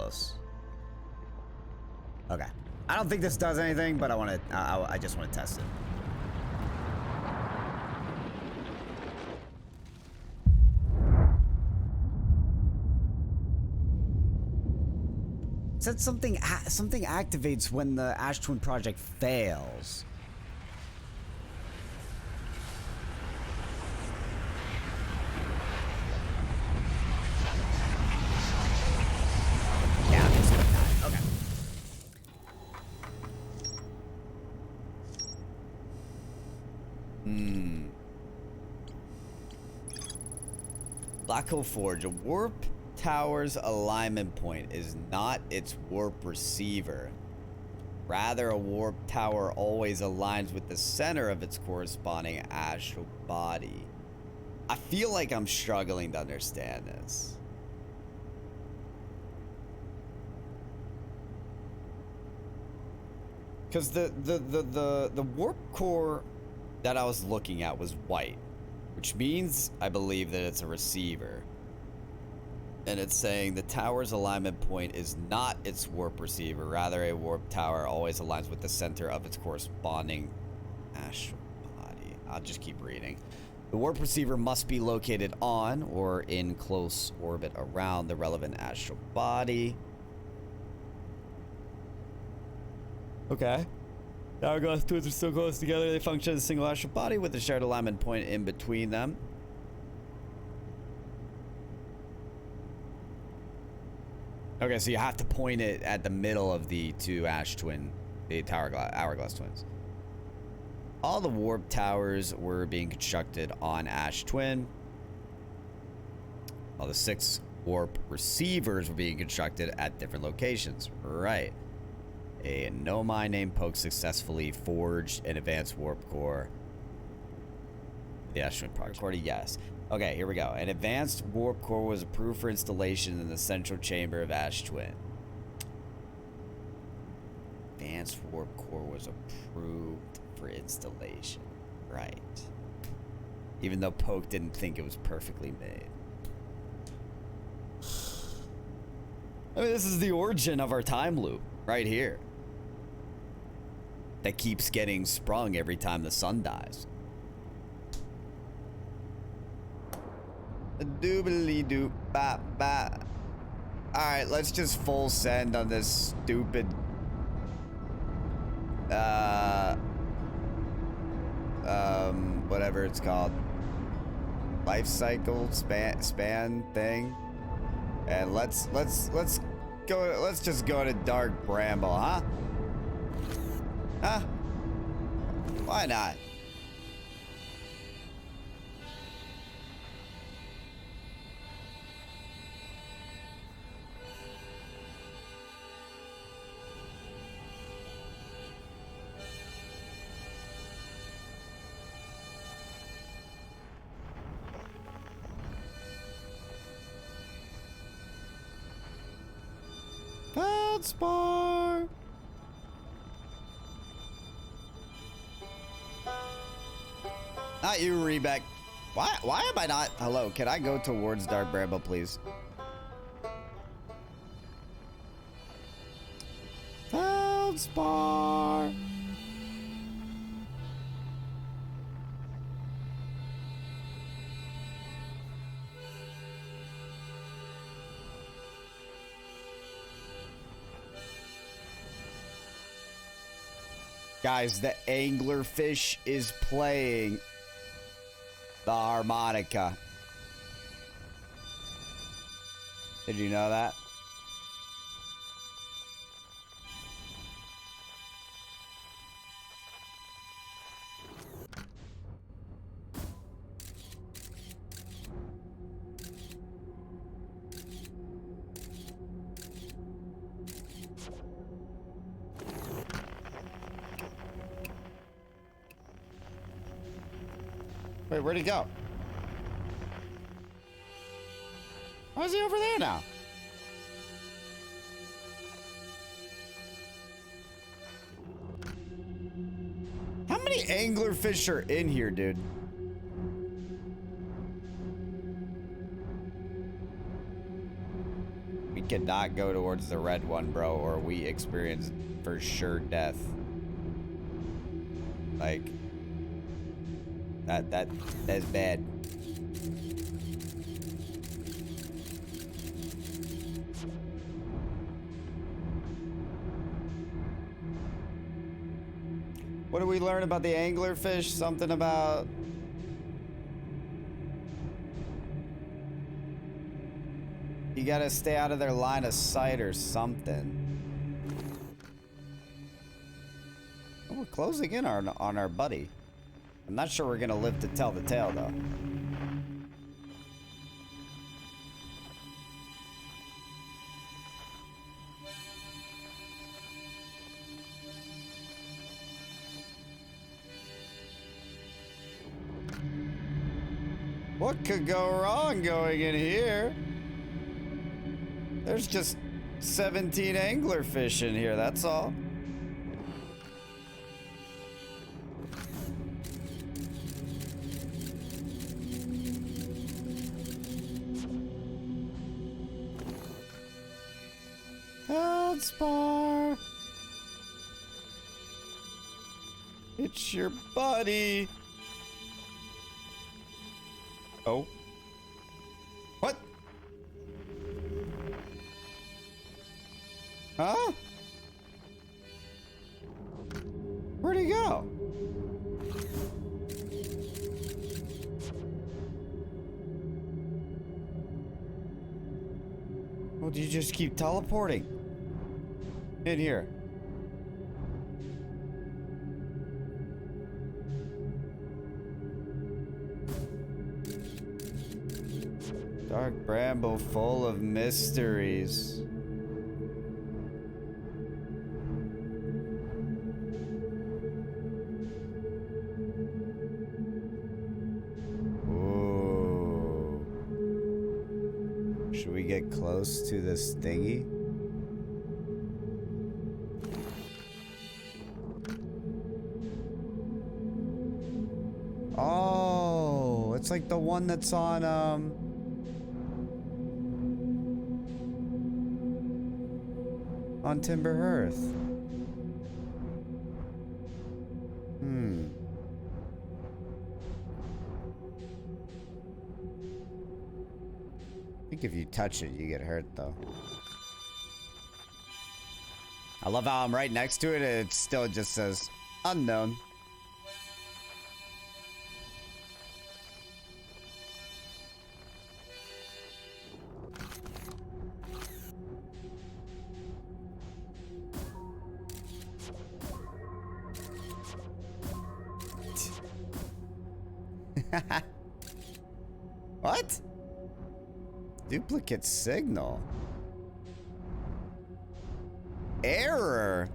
close. Okay. I don't think this does anything, but I just want to test it. It said something activates when the Ash Twin project fails. Yeah, this one died. Okay. Black Hole Forge, a warp tower's alignment point is not its warp receiver. Rather, a warp tower always aligns with the center of its corresponding astral body. I feel like I'm struggling to understand this. Because the warp core that I was looking at was white, which means I believe that it's a receiver. And it's saying the tower's alignment point is not its warp receiver. Rather, a warp tower always aligns with the center of its corresponding astral body. I'll just keep reading. The warp receiver must be located on or in close orbit around the relevant astral body. Okay. Hourglass twins are so close together, they function as a single astral body with a shared alignment point in between them. Okay, so you have to point it at the middle of the two hourglass twins. All the warp towers were being constructed on Ash Twin. All the 6 warp receivers were being constructed at different locations. Right. A Nomai named Poke successfully forged an advanced warp core. The Ash Twin project core, yes. Okay, here we go. An advanced warp core was approved for installation in the central chamber of Ash Twin. Advanced warp core was approved for installation. Right. Even though Poke didn't think it was perfectly made. I mean, this is the origin of our time loop, right here. That keeps getting sprung every time the sun dies. Doobly doop bop bop. Alright, let's just full send on this stupid whatever it's called. Life cycle span thing. And let's just go to Dark Bramble, huh? Huh? Why not? Feldspar. Not you, Rebeck. Why am I not? Hello, can I go towards Dark Bramble, please? Feldspar. Guys, the anglerfish is playing the harmonica. Did you know that? Wait, where'd he go? Why is he over there now? How many anglerfish are in here, dude? We cannot go towards the red one, bro, or we experience for sure death. Like, that's bad. What did we learn about the anglerfish? Something about... You gotta stay out of their line of sight or something. Oh, we're closing in on our buddy. I'm not sure we're gonna live to tell the tale, though. What could go wrong going in here? There's just 17 anglerfish in here, that's all. Feldspar! It's your buddy! Oh. What? Huh? Where'd he go? Well, do you just keep teleporting? In here. Dark bramble full of mysteries. Ooh. Should we get close to this thingy? Oh, it's like the one that's on, on Timber Hearth. I think if you touch it, you get hurt, though. I love how I'm right next to it, and it still just says, unknown. What? Duplicate signal. Error.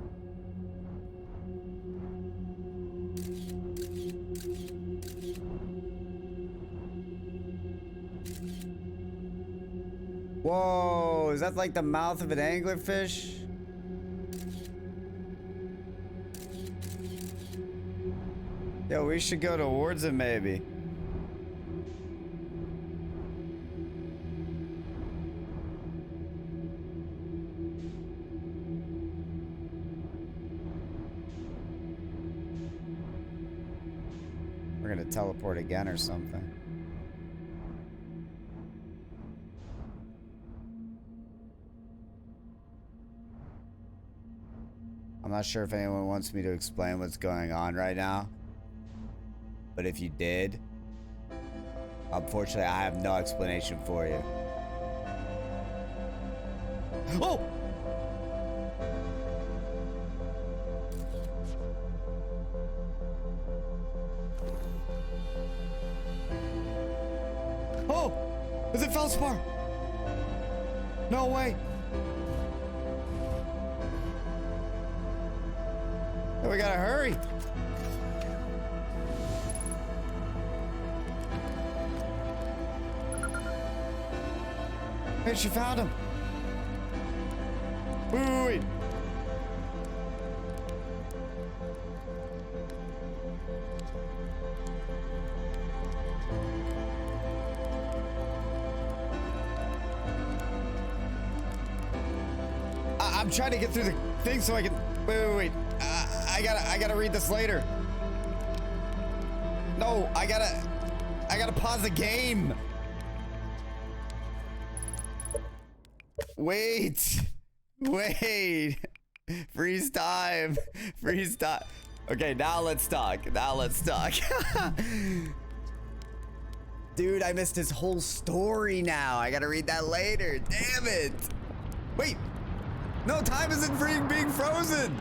Whoa, is that like the mouth of an anglerfish? Yeah, we should go towards it maybe. We're gonna teleport again or something. I'm not sure if anyone wants me to explain what's going on right now. But if you did, unfortunately, I have no explanation for you. Oh! Oh! Is it Feldspar? No way! Oh, we gotta hurry! Hey, she found him! Wait! I'm trying to get through the thing so I can. Wait. I gotta read this later. No, I gotta pause the game. Wait. Freeze time. Okay, now let's talk. Dude, I missed his whole story now. I gotta read that later. Damn it. Wait. No, time isn't being frozen.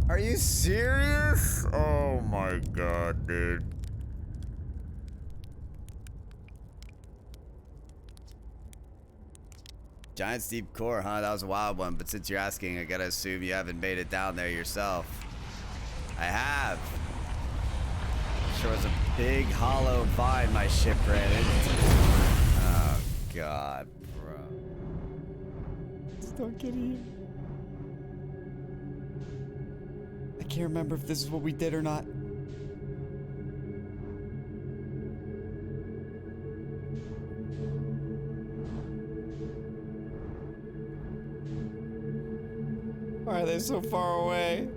Are you serious? Oh my god, dude. Giant steep core, huh? That was a wild one, but since you're asking, I gotta assume you haven't made it down there yourself. I have. Sure was a big hollow vine my ship ran into. Oh god, bro. Just don't get in. I can't remember if this is what we did or not. Why are they so far away?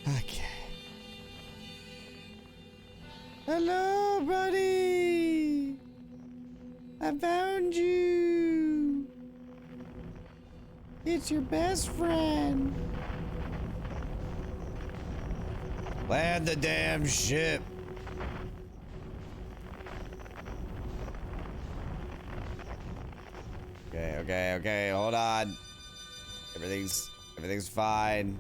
Okay. Hello, buddy. I found you. It's your best friend. Land the damn ship. Okay, hold on. Everything's fine.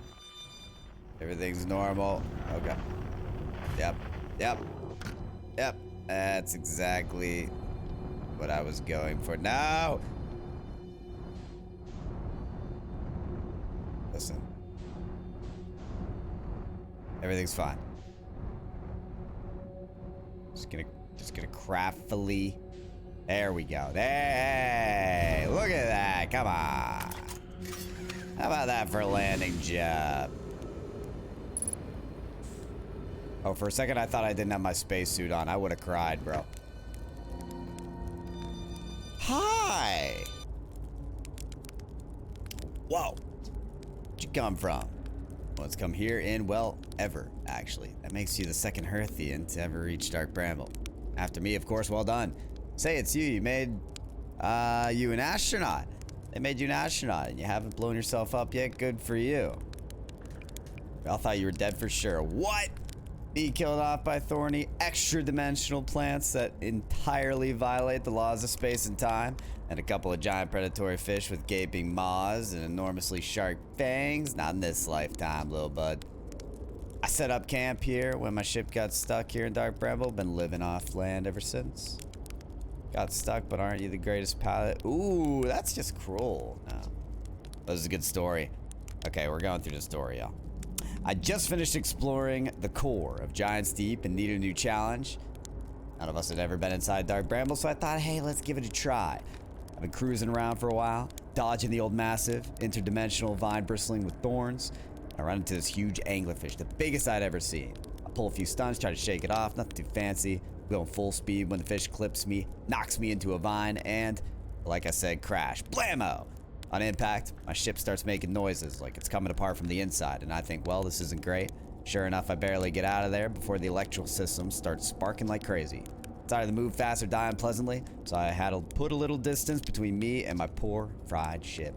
Everything's normal. Okay. Yep. That's exactly what I was going for. No! Listen. Everything's fine. Just gonna craftily. There we go. Hey, look at that. Come on. How about that for a landing job? Oh, for a second I thought I didn't have my spacesuit on. I would have cried, bro. Hi. Whoa. Where'd you come from? Well, it's come here in, well, ever, actually. That makes you the second Hearthian to ever reach Dark Bramble. After me, of course, well done. Say it's you. You made, you an astronaut. They made you an astronaut, and you haven't blown yourself up yet. Good for you. We all thought you were dead for sure. What? Be killed off by thorny, extra-dimensional plants that entirely violate the laws of space and time, and a couple of giant predatory fish with gaping maws and enormously sharp fangs? Not in this lifetime, little bud. I set up camp here when my ship got stuck here in Dark Bramble. Been living off land ever since. Got stuck, but aren't you the greatest pilot? Ooh, that's just cruel. No. This is a good story. Okay, we're going through the story, y'all. I just finished exploring the core of Giant's Deep and needed a new challenge. None of us had ever been inside Dark Bramble, so I thought, hey, let's give it a try. I've been cruising around for a while, dodging the old massive, interdimensional vine bristling with thorns. I run into this huge anglerfish, the biggest I'd ever seen. I pull a few stunts, try to shake it off, nothing too fancy. Going full speed when the fish clips me, knocks me into a vine, and, like I said, crash. Blammo! On impact, my ship starts making noises like it's coming apart from the inside, and I think, well, this isn't great. Sure enough, I barely get out of there before the electrical system starts sparking like crazy. It's either to move fast or die unpleasantly, so I had to put a little distance between me and my poor, fried ship.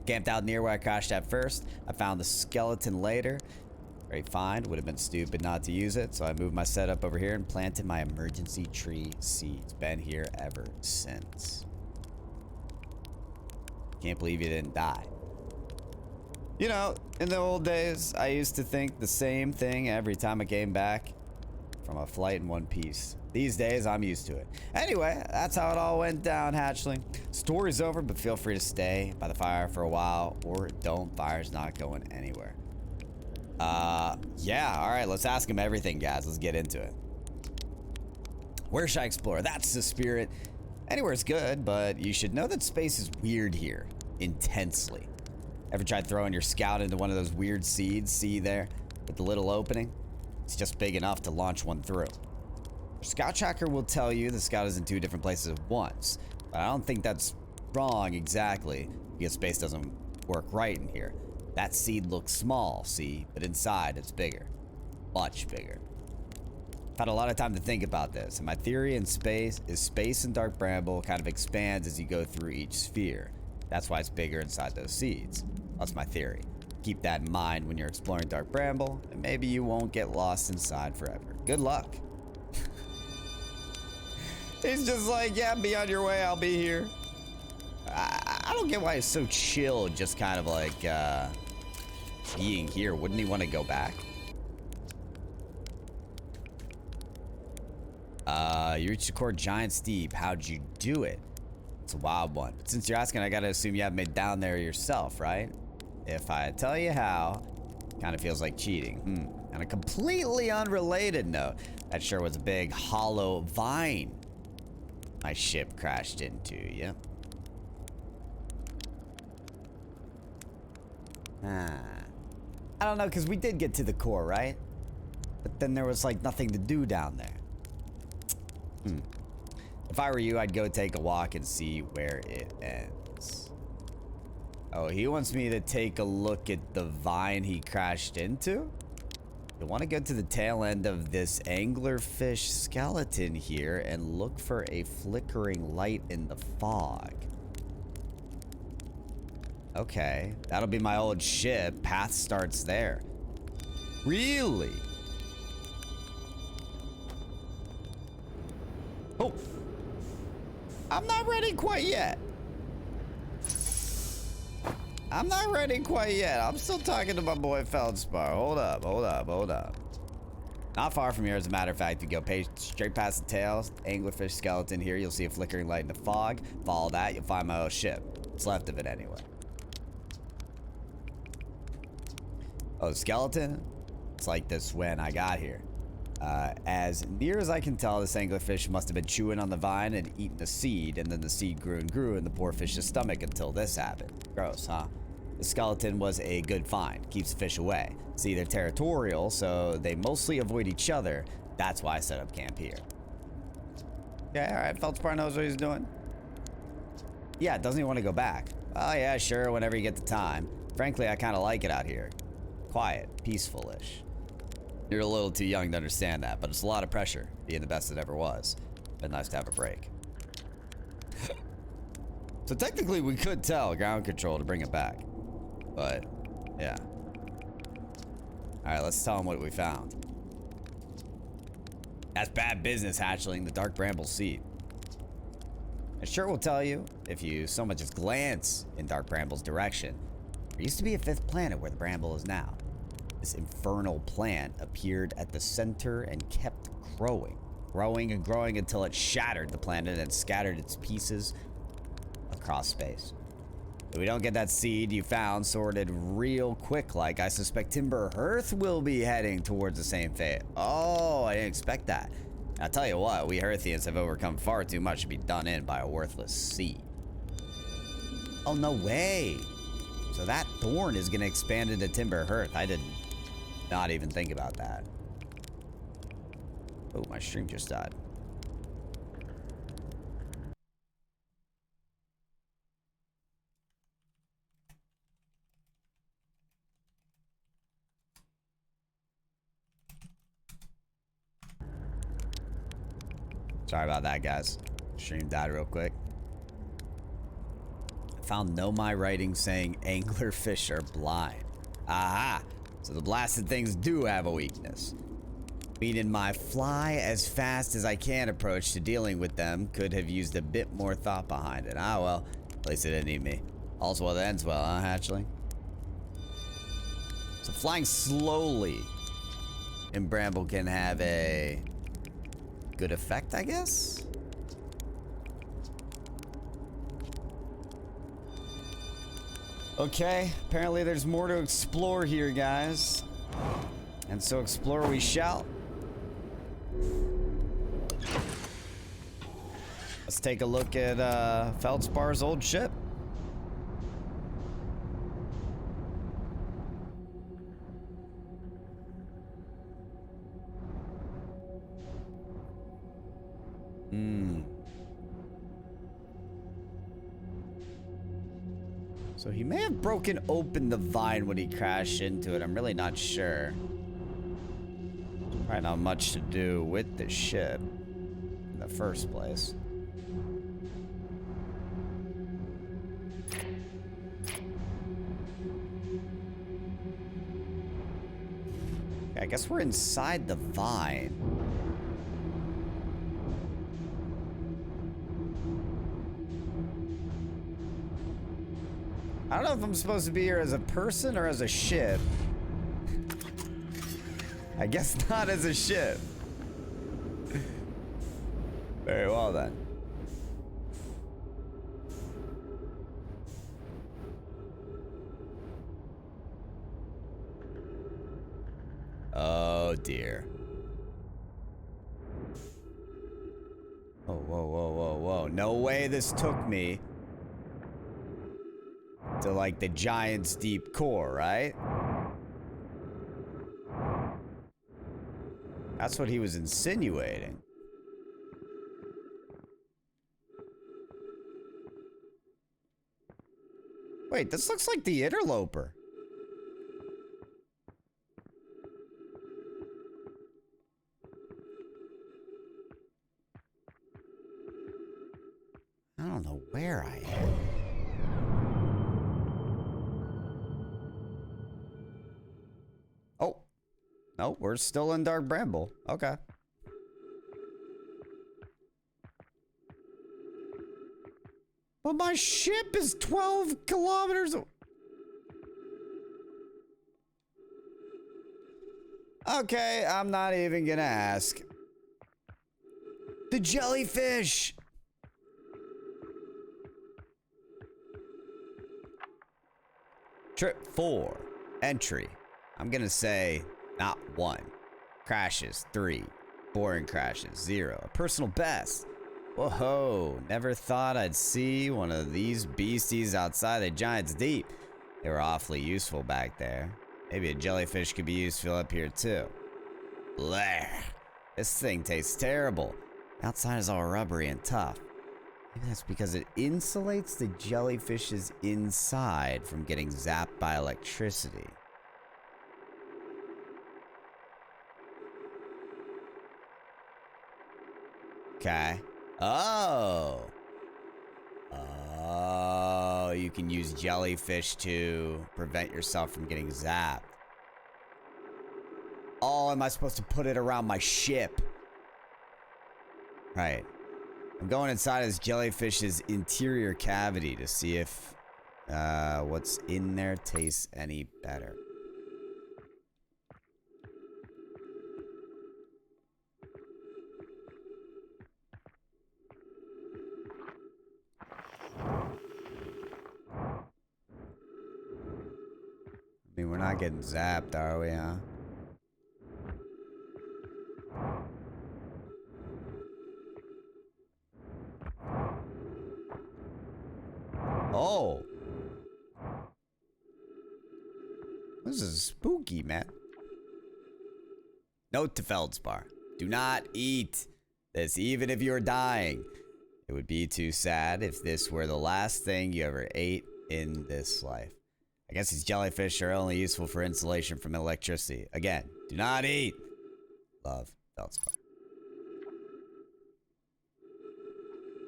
Camped out near where I crashed at first. I found the skeleton later. Great find. Would have been stupid not to use it, so I moved my setup over here and planted my emergency tree seeds. Been here ever since. Can't believe you didn't die. You know, in the old days, I used to think the same thing every time I came back from a flight in one piece. These days, I'm used to it. Anyway, that's how it all went down, hatchling. Story's over, but feel free to stay by the fire for a while, or don't. Fire's not going anywhere. Yeah, all right, let's ask him everything, guys. Let's get into it. Where should I explore? That's the spirit. Anywhere's good, but you should know that space is weird here. Intensely. Ever tried throwing your scout into one of those weird seeds? See there? With the little opening? It's just big enough to launch one through. Your scout tracker will tell you the scout is in 2 different places at once. But I don't think that's wrong exactly, because space doesn't work right in here. That seed looks small, see? But inside, it's bigger. Much bigger. I've had a lot of time to think about this, and my theory in space is space in Dark Bramble kind of expands as you go through each sphere. That's why it's bigger inside those seeds. That's my theory. Keep that in mind when you're exploring Dark Bramble, and maybe you won't get lost inside forever. Good luck. He's just like, yeah, be on your way, I'll be here. I don't get why he's so chill, just kind of like being here. Wouldn't he want to go back? You reached the core Giant's Deep. How'd you do it? It's a wild one. But since you're asking, I gotta assume you haven't made down there yourself, right? If I tell you how, kind of feels like cheating. On a completely unrelated note, that sure was a big hollow vine my ship crashed into. Yep. I don't know, because we did get to the core, right? But then there was like nothing to do down there. If I were you, I'd go take a walk and see where it ends. Oh, he wants me to take a look at the vine he crashed into? You want to go to the tail end of this anglerfish skeleton here and look for a flickering light in the fog. Okay, that'll be my old ship. Path starts there. Really? Oh. I'm not ready quite yet. I'm not ready quite yet. I'm still talking to my boy Feldspar. Hold up, hold up, hold up. Not far from here, as a matter of fact. You go straight past the tail, anglerfish skeleton here. You'll see a flickering light in the fog. Follow that, you'll find my old ship. What's left of it anyway. Oh, the skeleton? It's like this when I got here. As near as I can tell, this anglerfish must have been chewing on the vine and eaten a seed, and then the seed grew and grew in the poor fish's stomach until this happened. Gross, huh? The skeleton was a good find. Keeps the fish away. See, they're territorial, so they mostly avoid each other. That's why I set up camp here. Yeah, alright, Feldspar knows what he's doing. Yeah, doesn't he want to go back? Oh yeah, sure, whenever you get the time. Frankly, I kind of like it out here. Quiet, peaceful-ish. You're a little too young to understand that, but it's a lot of pressure, being the best it ever was. Been nice to have a break. So technically we could tell ground control to bring it back. But, yeah. Alright, let's tell them what we found. That's bad business, hatchling, the Dark Bramble seed. I sure will tell you, if you so much as glance in Dark Bramble's direction, there used to be a 5th planet where the Bramble is now. This infernal plant appeared at the center and kept growing. Growing and growing until it shattered the planet and scattered its pieces across space. If we don't get that seed you found sorted real quick, like, I suspect Timber Hearth will be heading towards the same fate. Oh, I didn't expect that. I'll tell you what, we Hearthians have overcome far too much to be done in by a worthless seed. Oh, no way. So that thorn is going to expand into Timber Hearth. I did not even think about that. Oh, my stream just died. Sorry about that, guys. Stream died real quick. I found Nomai writing saying anglerfish are blind. Aha! So the blasted things do have a weakness. Meaning my fly as fast as I can approach to dealing with them could have used a bit more thought behind it. Ah, well, at least it didn't need me. All's well that ends well, huh, hatchling? So flying slowly in Bramble can have a good effect, I guess? Okay, apparently there's more to explore here, guys. And so explore we shall. Let's take a look at Feldspar's old ship. So he may have broken open the vine when he crashed into it. I'm really not sure. Probably not much to do with the ship in the first place. I guess we're inside the vine. I don't know if I'm supposed to be here as a person or as a ship. I guess not as a ship. Very well then. Oh dear. Oh, whoa, whoa, whoa, whoa. No way this took me to like the Giant's deep core, right? That's what he was insinuating. Wait, this looks like the Interloper. I don't know where I am. Oh. No, we're still in Dark Bramble. Okay. But my ship is 12 kilometers. Okay, I'm not even gonna ask. The jellyfish! Trip 4. Entry. I'm gonna say not 1. Crashes 3. Boring crashes 0. A personal best. Whoa, never thought I'd see one of these beasties outside the Giant's Deep. They were awfully useful back there. Maybe a jellyfish could be useful up here too. Blech. This thing tastes terrible. Outside is all rubbery and tough. Maybe that's because it insulates the jellyfish's inside from getting zapped by electricity. Okay. Oh. Oh, you can use jellyfish to prevent yourself from getting zapped. Oh, am I supposed to put it around my ship? Right. I'm going inside this jellyfish's interior cavity to see if what's in there tastes any better. I mean, we're not getting zapped, are we, huh? Oh. This is spooky, man. Note to Feldspar. Do not eat this, even if you're dying. It would be too sad if this were the last thing you ever ate in this life. I guess these jellyfish are only useful for insulation from electricity. Again, do not eat. Love, Feldspar.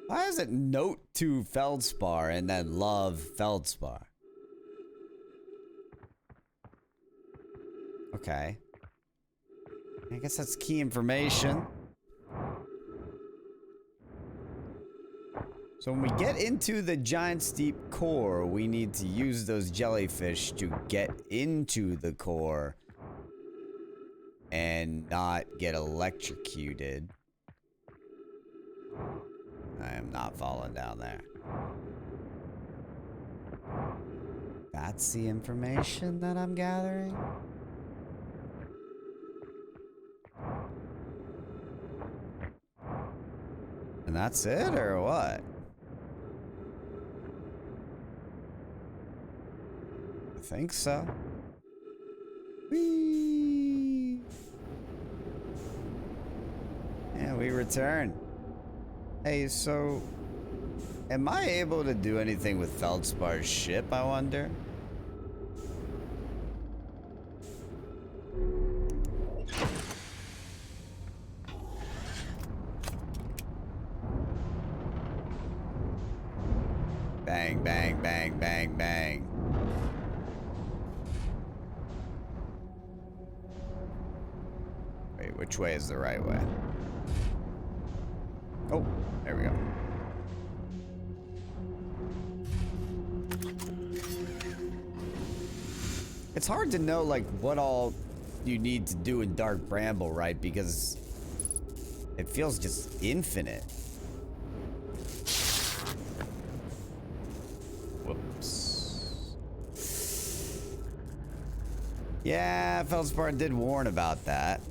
Why is it note to Feldspar and then love Feldspar? Okay. I guess that's key information. So when we get into the Giant's Deep core, we need to use those jellyfish to get into the core and not get electrocuted. I am not falling down there. That's the information that I'm gathering? And that's it, or what? I think so. Whee! Yeah, we return. Hey, so... am I able to do anything with Feldspar's ship, I wonder? Bang, bang, bang, bang, bang. Wait, which way is the right way? Oh, there we go. It's hard to know, like, what all you need to do in Dark Bramble, right? Because it feels just infinite. Whoops. Yeah, Feldspar did warn about that.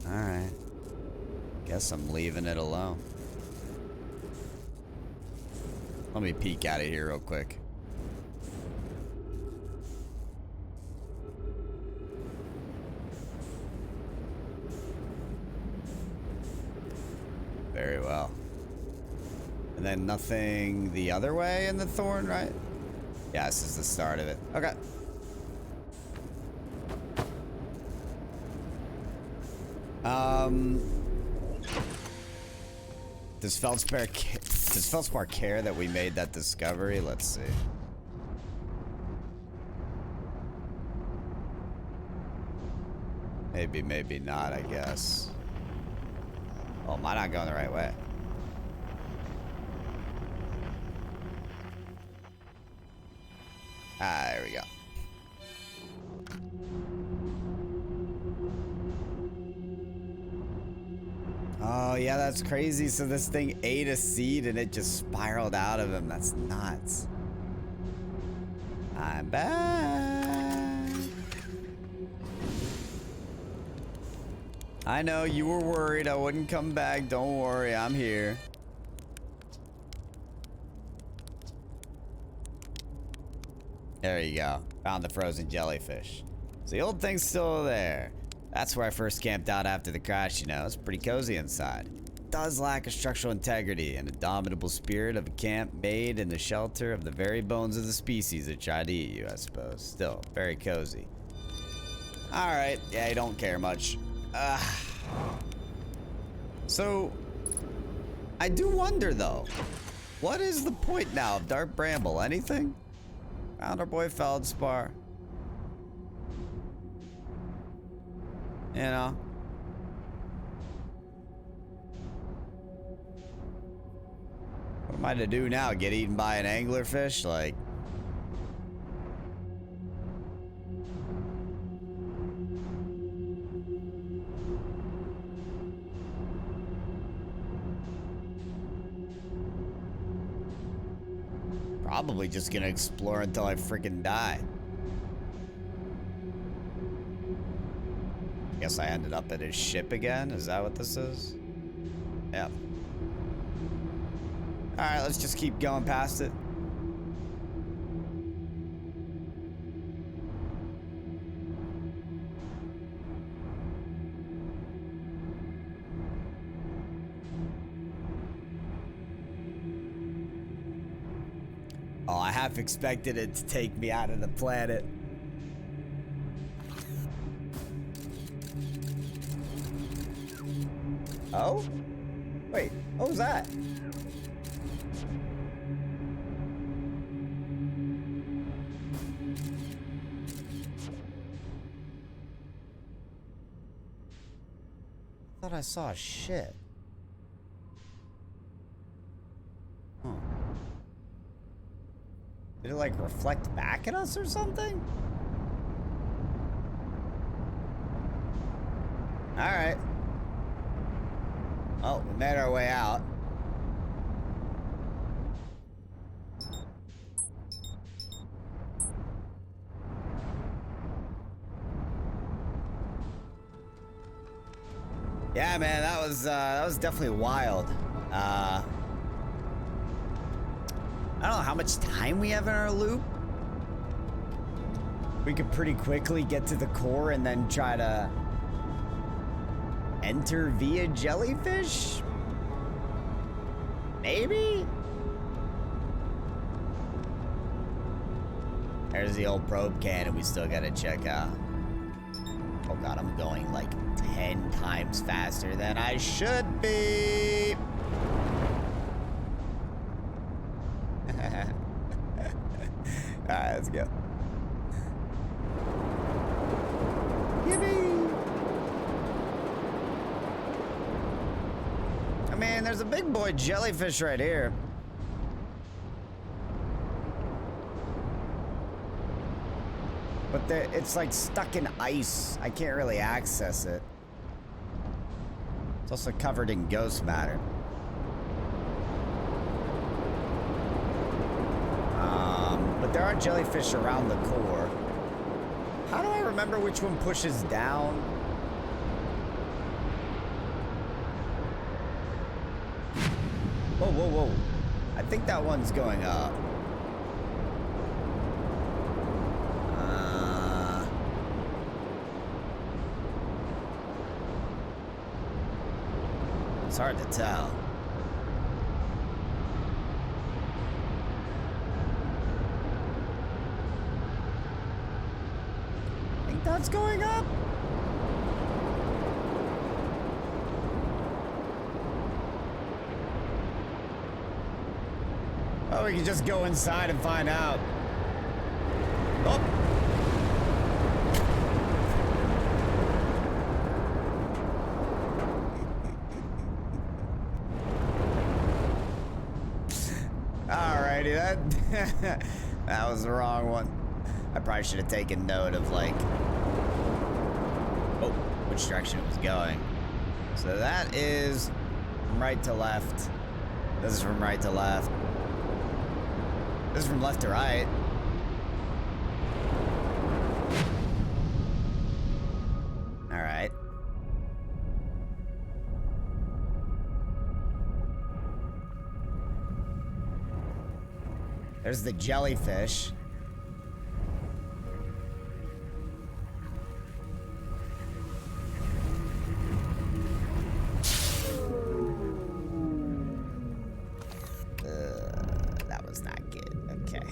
Alright. Guess I'm leaving it alone. Let me peek out of here real quick. Very well. And then nothing the other way in the Thorn, right? Yeah, this is the start of it. Okay. Does Feldspar care that we made that discovery? Let's see. Maybe, maybe not, I guess. Oh, am I not going the right way? Ah, there we go. Oh, yeah, that's crazy. So this thing ate a seed and it just spiraled out of him. That's nuts. I'm back. I know you were worried I wouldn't come back. Don't worry, I'm here. There you go. Found the frozen jellyfish. So the old thing's still there. That's where I first camped out after the crash, you know. It's pretty cozy inside. It does lack a structural integrity and indomitable spirit of a camp made in the shelter of the very bones of the species that tried to eat you, I suppose. Still, very cozy. Alright, yeah, I don't care much. So, I do wonder, though. What is the point now of Dark Bramble? Anything? Found our boy Feldspar. You know? What am I to do now? Get eaten by an anglerfish? Like... probably just gonna explore until I freaking die. Guess I ended up at his ship again? Is that what this is? Yep. Alright, let's just keep going past it. Oh, I half expected it to take me out of the planet. Oh? Wait, what was that? I thought I saw a ship. Huh. Did it like reflect back at us or something? Alright. Oh, we made our way out. Yeah, man, that was definitely wild. I don't know how much time we have in our loop. We could pretty quickly get to the core and then try to enter via jellyfish? Maybe? There's the old probe cannon we still gotta check out. Oh god, I'm going like 10 times faster than I should be. Alright, let's go. Yippee! I mean, there's a big boy jellyfish right here. But it's like stuck in ice. I can't really access it. It's also covered in ghost matter. But there are jellyfish around the core. How do I remember which one pushes down? Whoa, whoa, whoa. I think that one's going up. It's hard to tell. I think that's going up. Oh, we can just go inside and find out. Oh. Alrighty, that was the wrong one. I probably should have taken note of like, oh, which direction it was going. So that is from right to left. This is from right to left. This is from left to right. All right. There's the jellyfish. That was not good. Okay.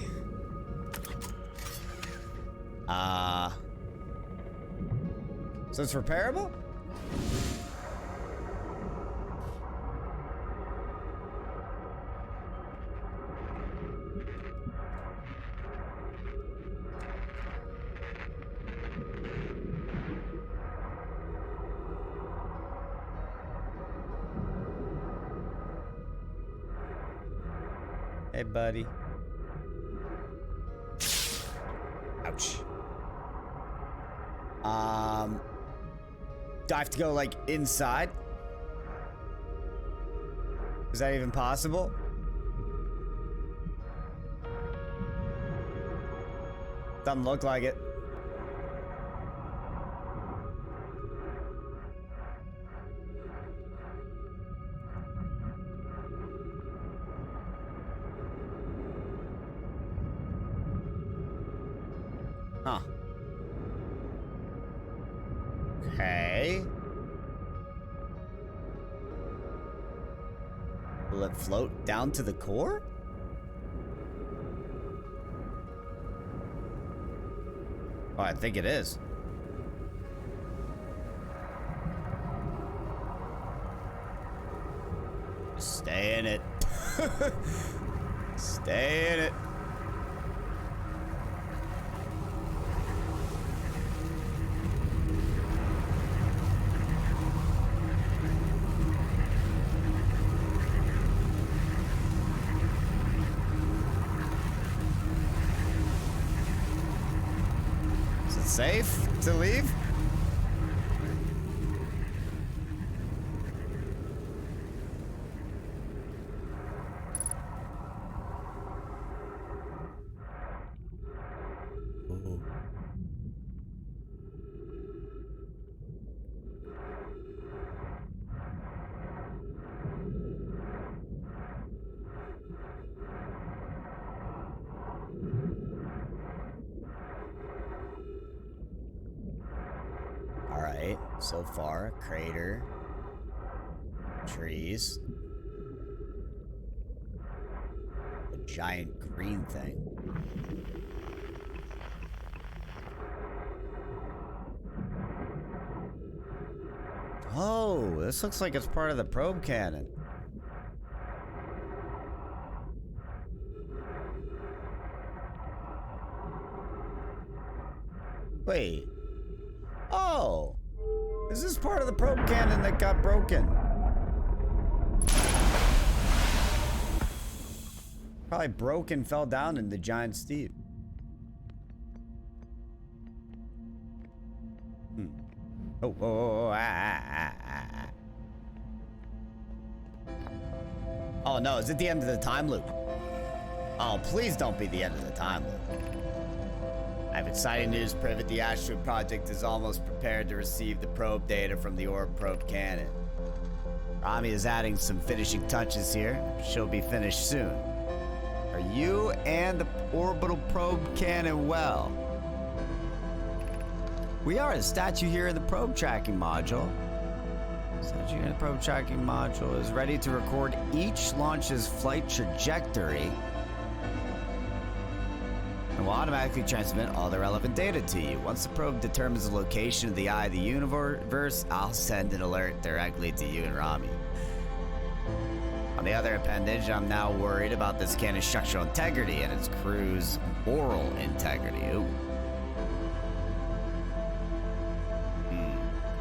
So it's repairable? Hey, buddy. Ouch. Do I have to go, like, inside? Is that even possible? Doesn't look like it. Huh. Okay. Will it float down to the core? Oh, I think it is. Stay in it. Stay in it. Safe to leave? Ooh. so far. Crater. Trees. A giant green thing. Oh, this looks like it's part of the probe cannon. Wait. Oh. Is this part of the probe cannon that got broken? Probably broke and fell down in the giant steep. Oh no, is it the end of the time loop? Oh, please don't be the end of the time loop. I have exciting news, Privet. The Asteroid Project is almost prepared to receive the probe data from the Orb Probe Cannon. Rami is adding some finishing touches here. She'll be finished soon. Are you and the Orbital Probe Cannon well? We are. The statue here in the probe tracking module. Statue here in the probe tracking module is ready to record each launch's flight trajectory and will automatically transmit all the relevant data to you. Once the probe determines the location of the eye of the universe, I'll send an alert directly to you and Rami. On the other appendage, I'm now worried about this cannon's structural integrity and its crew's moral integrity. Ooh.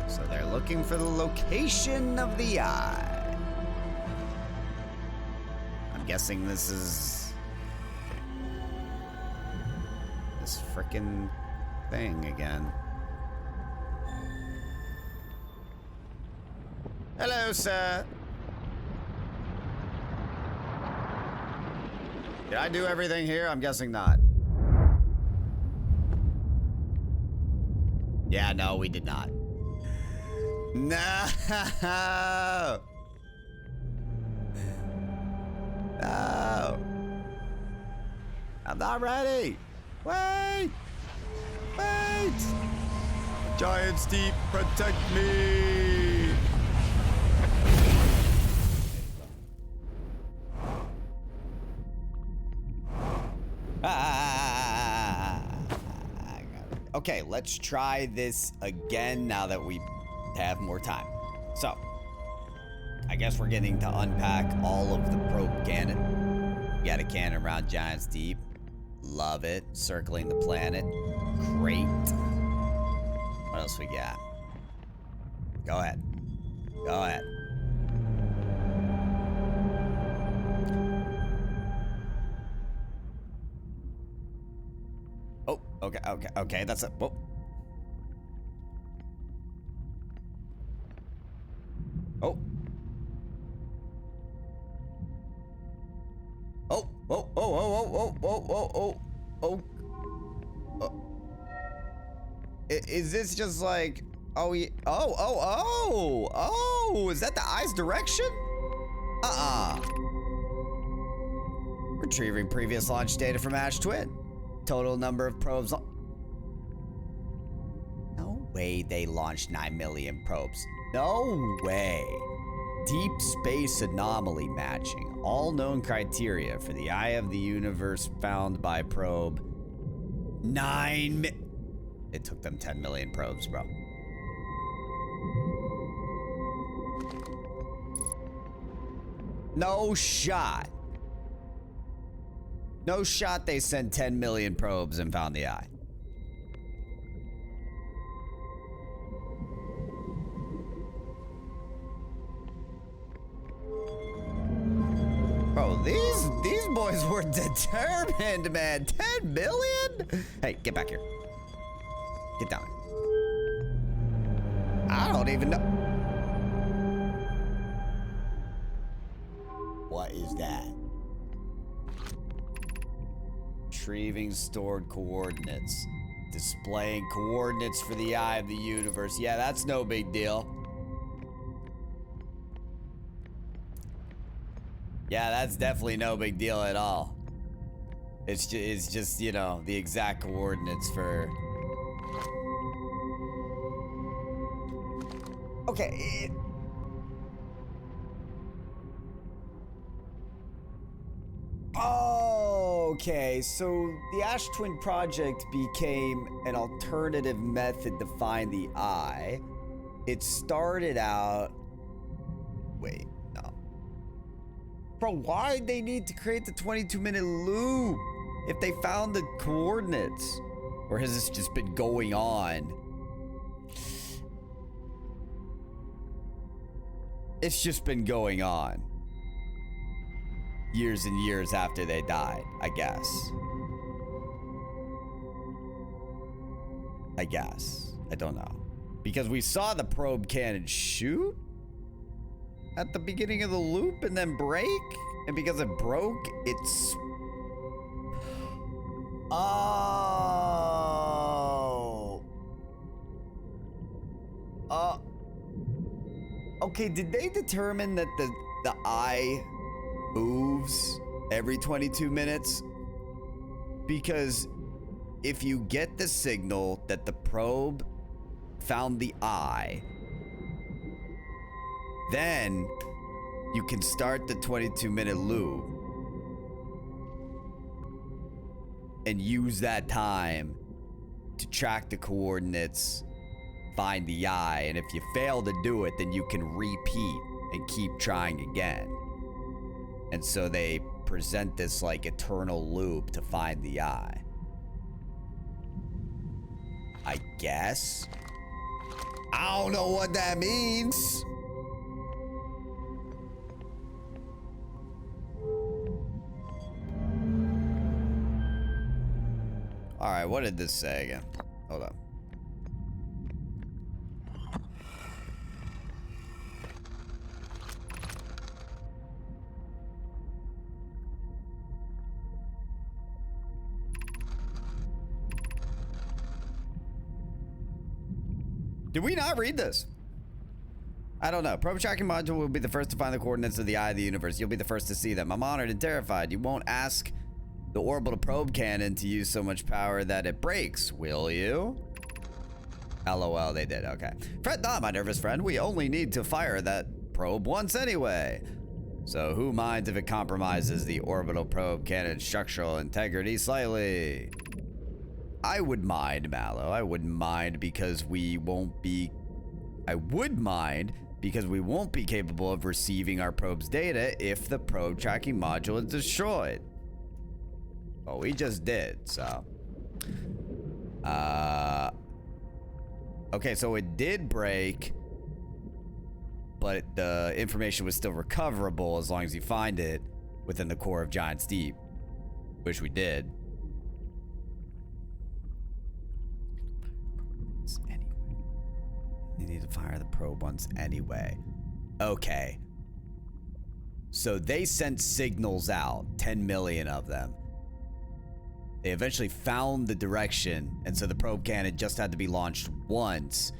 So they're looking for the location of the eye. I'm guessing this is this frickin' thing again. Hello, sir. Did I do everything here? I'm guessing not. Yeah, no, we did not. No! No! I'm not ready! Wait! Wait! Giant Steep, protect me! Okay, let's try this again now that we have more time. So, I guess we're getting to unpack all of the probe cannon. We got a cannon around Giant Steep. Love it. Circling the planet. Great. What else we got? Go ahead. Go ahead. Oh, okay, that's it. Whoa. Oh. Oh. Is this just like, oh, yeah. Oh, is that the eye's direction? Retrieving previous launch data from Ash Twin. Total number of probes. No way they launched 9 million probes. No way. Deep space anomaly matching. All known criteria for the eye of the universe found by probe. It took them 10 million probes, bro. No shot. No shot they sent 10 million probes and found the eye. Bro, these boys were determined, man. 10 million? Hey, get back here. Get down. I don't even know. What is that? Retrieving stored coordinates. Displaying coordinates for the eye of the universe. Yeah, that's no big deal. Yeah, that's definitely no big deal at all. It's just, you know, the exact coordinates for... Okay. Okay, so the Ash Twin Project became an alternative method to find the eye. It started out... Wait, no. Bro, why'd they need to create the 22-minute loop if they found the coordinates? Or has this just been going on? It's just been going on. Years and years after they died, I guess. I don't know. Because we saw the probe cannon shoot at the beginning of the loop and then break. And because it broke, it's... Oh. Okay, did they determine that the eye moves every 22 minutes? Because if you get the signal that the probe found the eye, then you can start the 22-minute loop and use that time to track the coordinates, find the eye, and if you fail to do it, then you can repeat and keep trying again. And so they present this like eternal loop to find the eye. I guess. I don't know what that means. All right, what did this say again? Hold up. Did we not read this? I don't know. Probe tracking module will be the first to find the coordinates of the eye of the universe. You'll be the first to see them. I'm honored and terrified. You won't ask the orbital probe cannon to use so much power that it breaks, will you? LOL, they did. Okay. Fret not, my nervous friend. We only need to fire that probe once anyway. So who minds if it compromises the orbital probe cannon's structural integrity slightly? I would mind, Mallow. I wouldn't mind because we won't be... I would mind because we won't be capable of receiving our probe's data if the probe tracking module is destroyed. Well, we just did, so... Okay, so it did break, but the information was still recoverable as long as you find it within the core of Giant's Deep, which we did. You need to fire the probe once anyway. Okay. So they sent signals out, 10 million of them. They eventually found the direction, and so the probe cannon just had to be launched once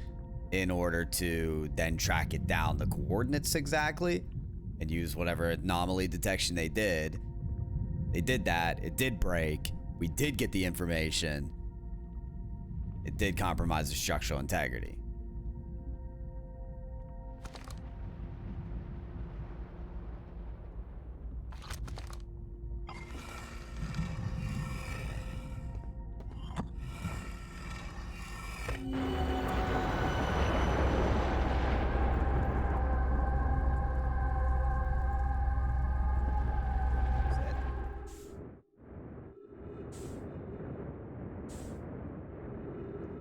in order to then track it down the coordinates exactly and use whatever anomaly detection they did. They did that. It did break. We did get the information. It did compromise the structural integrity.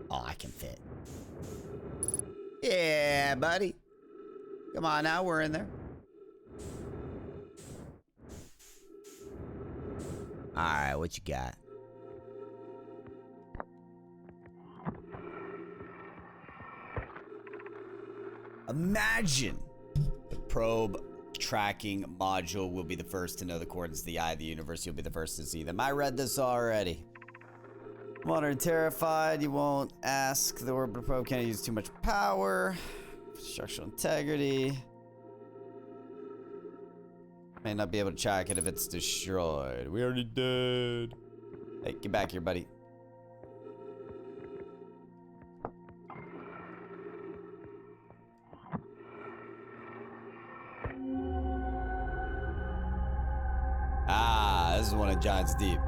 Oh, I can fit. Yeah, buddy. Come on now, we're in there. All right, what you got? Imagine the probe tracking module will be the first to know the coordinates of the eye of the universe. You'll be the first to see them. I read this already. I'm honored and terrified. You won't ask the orbital probe can't use too much power. Structural integrity. May not be able to track it if it's destroyed. We already did. Hey, get back here, buddy. this is one of Giants Deep.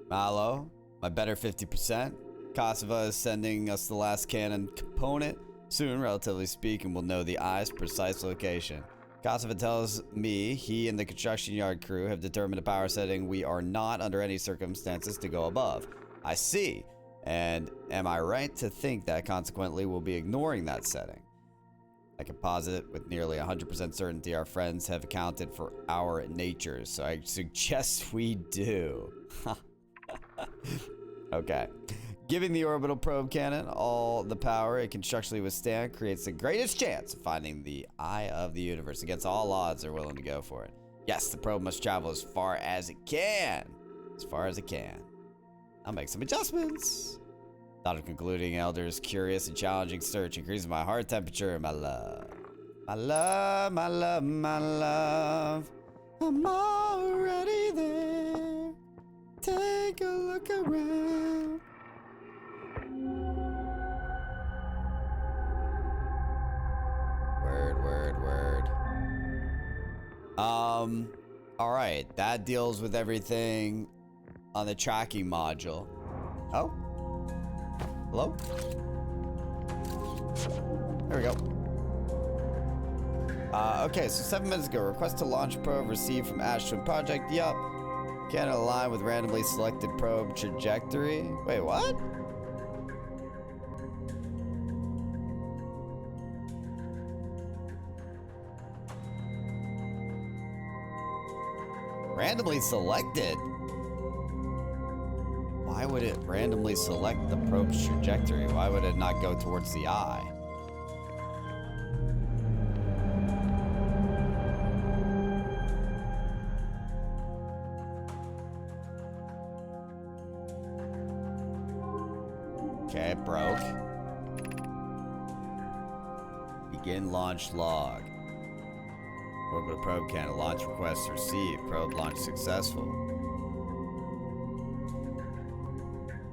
Malo, my better 50%. Kosovo is sending us the last cannon component. Soon, relatively speaking, we'll know the eye's precise location. Kosovo tells me he and the construction yard crew have determined a power setting we are not under any circumstances to go above. I see. And am I right to think that consequently we'll be ignoring that setting? I can posit with nearly 100% certainty our friends have accounted for our natures, so I suggest we do. Okay. Giving the orbital probe cannon all the power it can structurally withstand creates the greatest chance of finding the eye of the universe. Against all odds, they're willing to go for it. Yes, the probe must travel as far as it can. As far as it can. I'll make some adjustments. Thought of concluding Elder's curious and challenging search increases my heart temperature and my love. My love, my love, my love. I'm already there. Take a look around. Word. All right, that deals with everything on the tracking module. Oh. Hello? There we go. Okay, so 7 minutes ago, request to launch probe received from Ashton Project. Yup. Can't align with randomly selected probe trajectory. Wait, what? Randomly selected? Why would it randomly select the probe's trajectory? Why would it not go towards the eye? Okay, it broke. Begin launch log. Orbital probe cannon launch request received. Probe launch successful.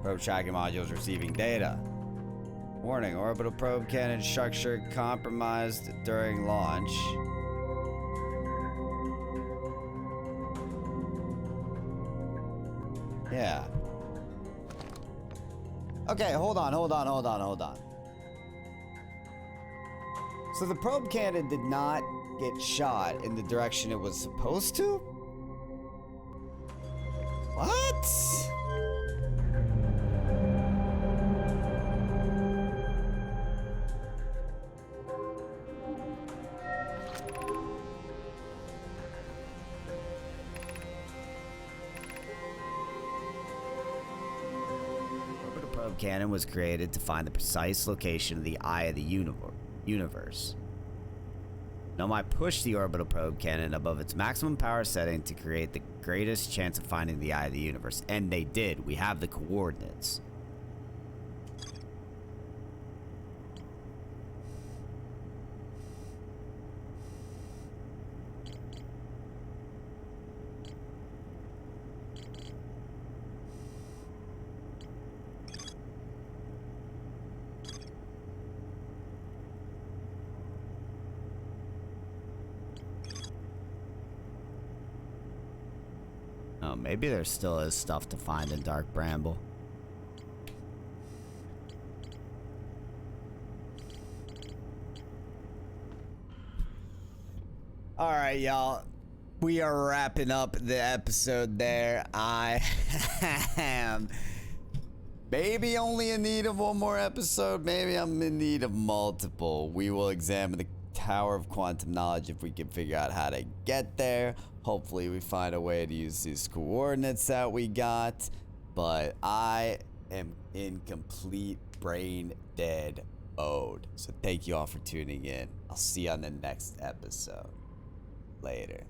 Probe tracking modules receiving data. Warning, orbital probe cannon structure compromised during launch. Yeah. Okay, hold on. So the probe cannon did not get shot in the direction it was supposed to? What? Orbital probe cannon was created to find the precise location of the eye of the universe. Nomai pushed the orbital probe cannon above its maximum power setting to create the greatest chance of finding the eye of the universe. And they did. We have the coordinates. Oh, maybe there still is stuff to find in Dark Bramble. All right, y'all. We are wrapping up the episode there. I am maybe only in need of one more episode. Maybe I'm in need of multiple. We will examine the Tower of Quantum Knowledge if we can figure out how to get there. Hopefully we find a way to use these coordinates that we got. But I am in complete brain dead mode. So thank you all for tuning in. I'll see you on the next episode. Later.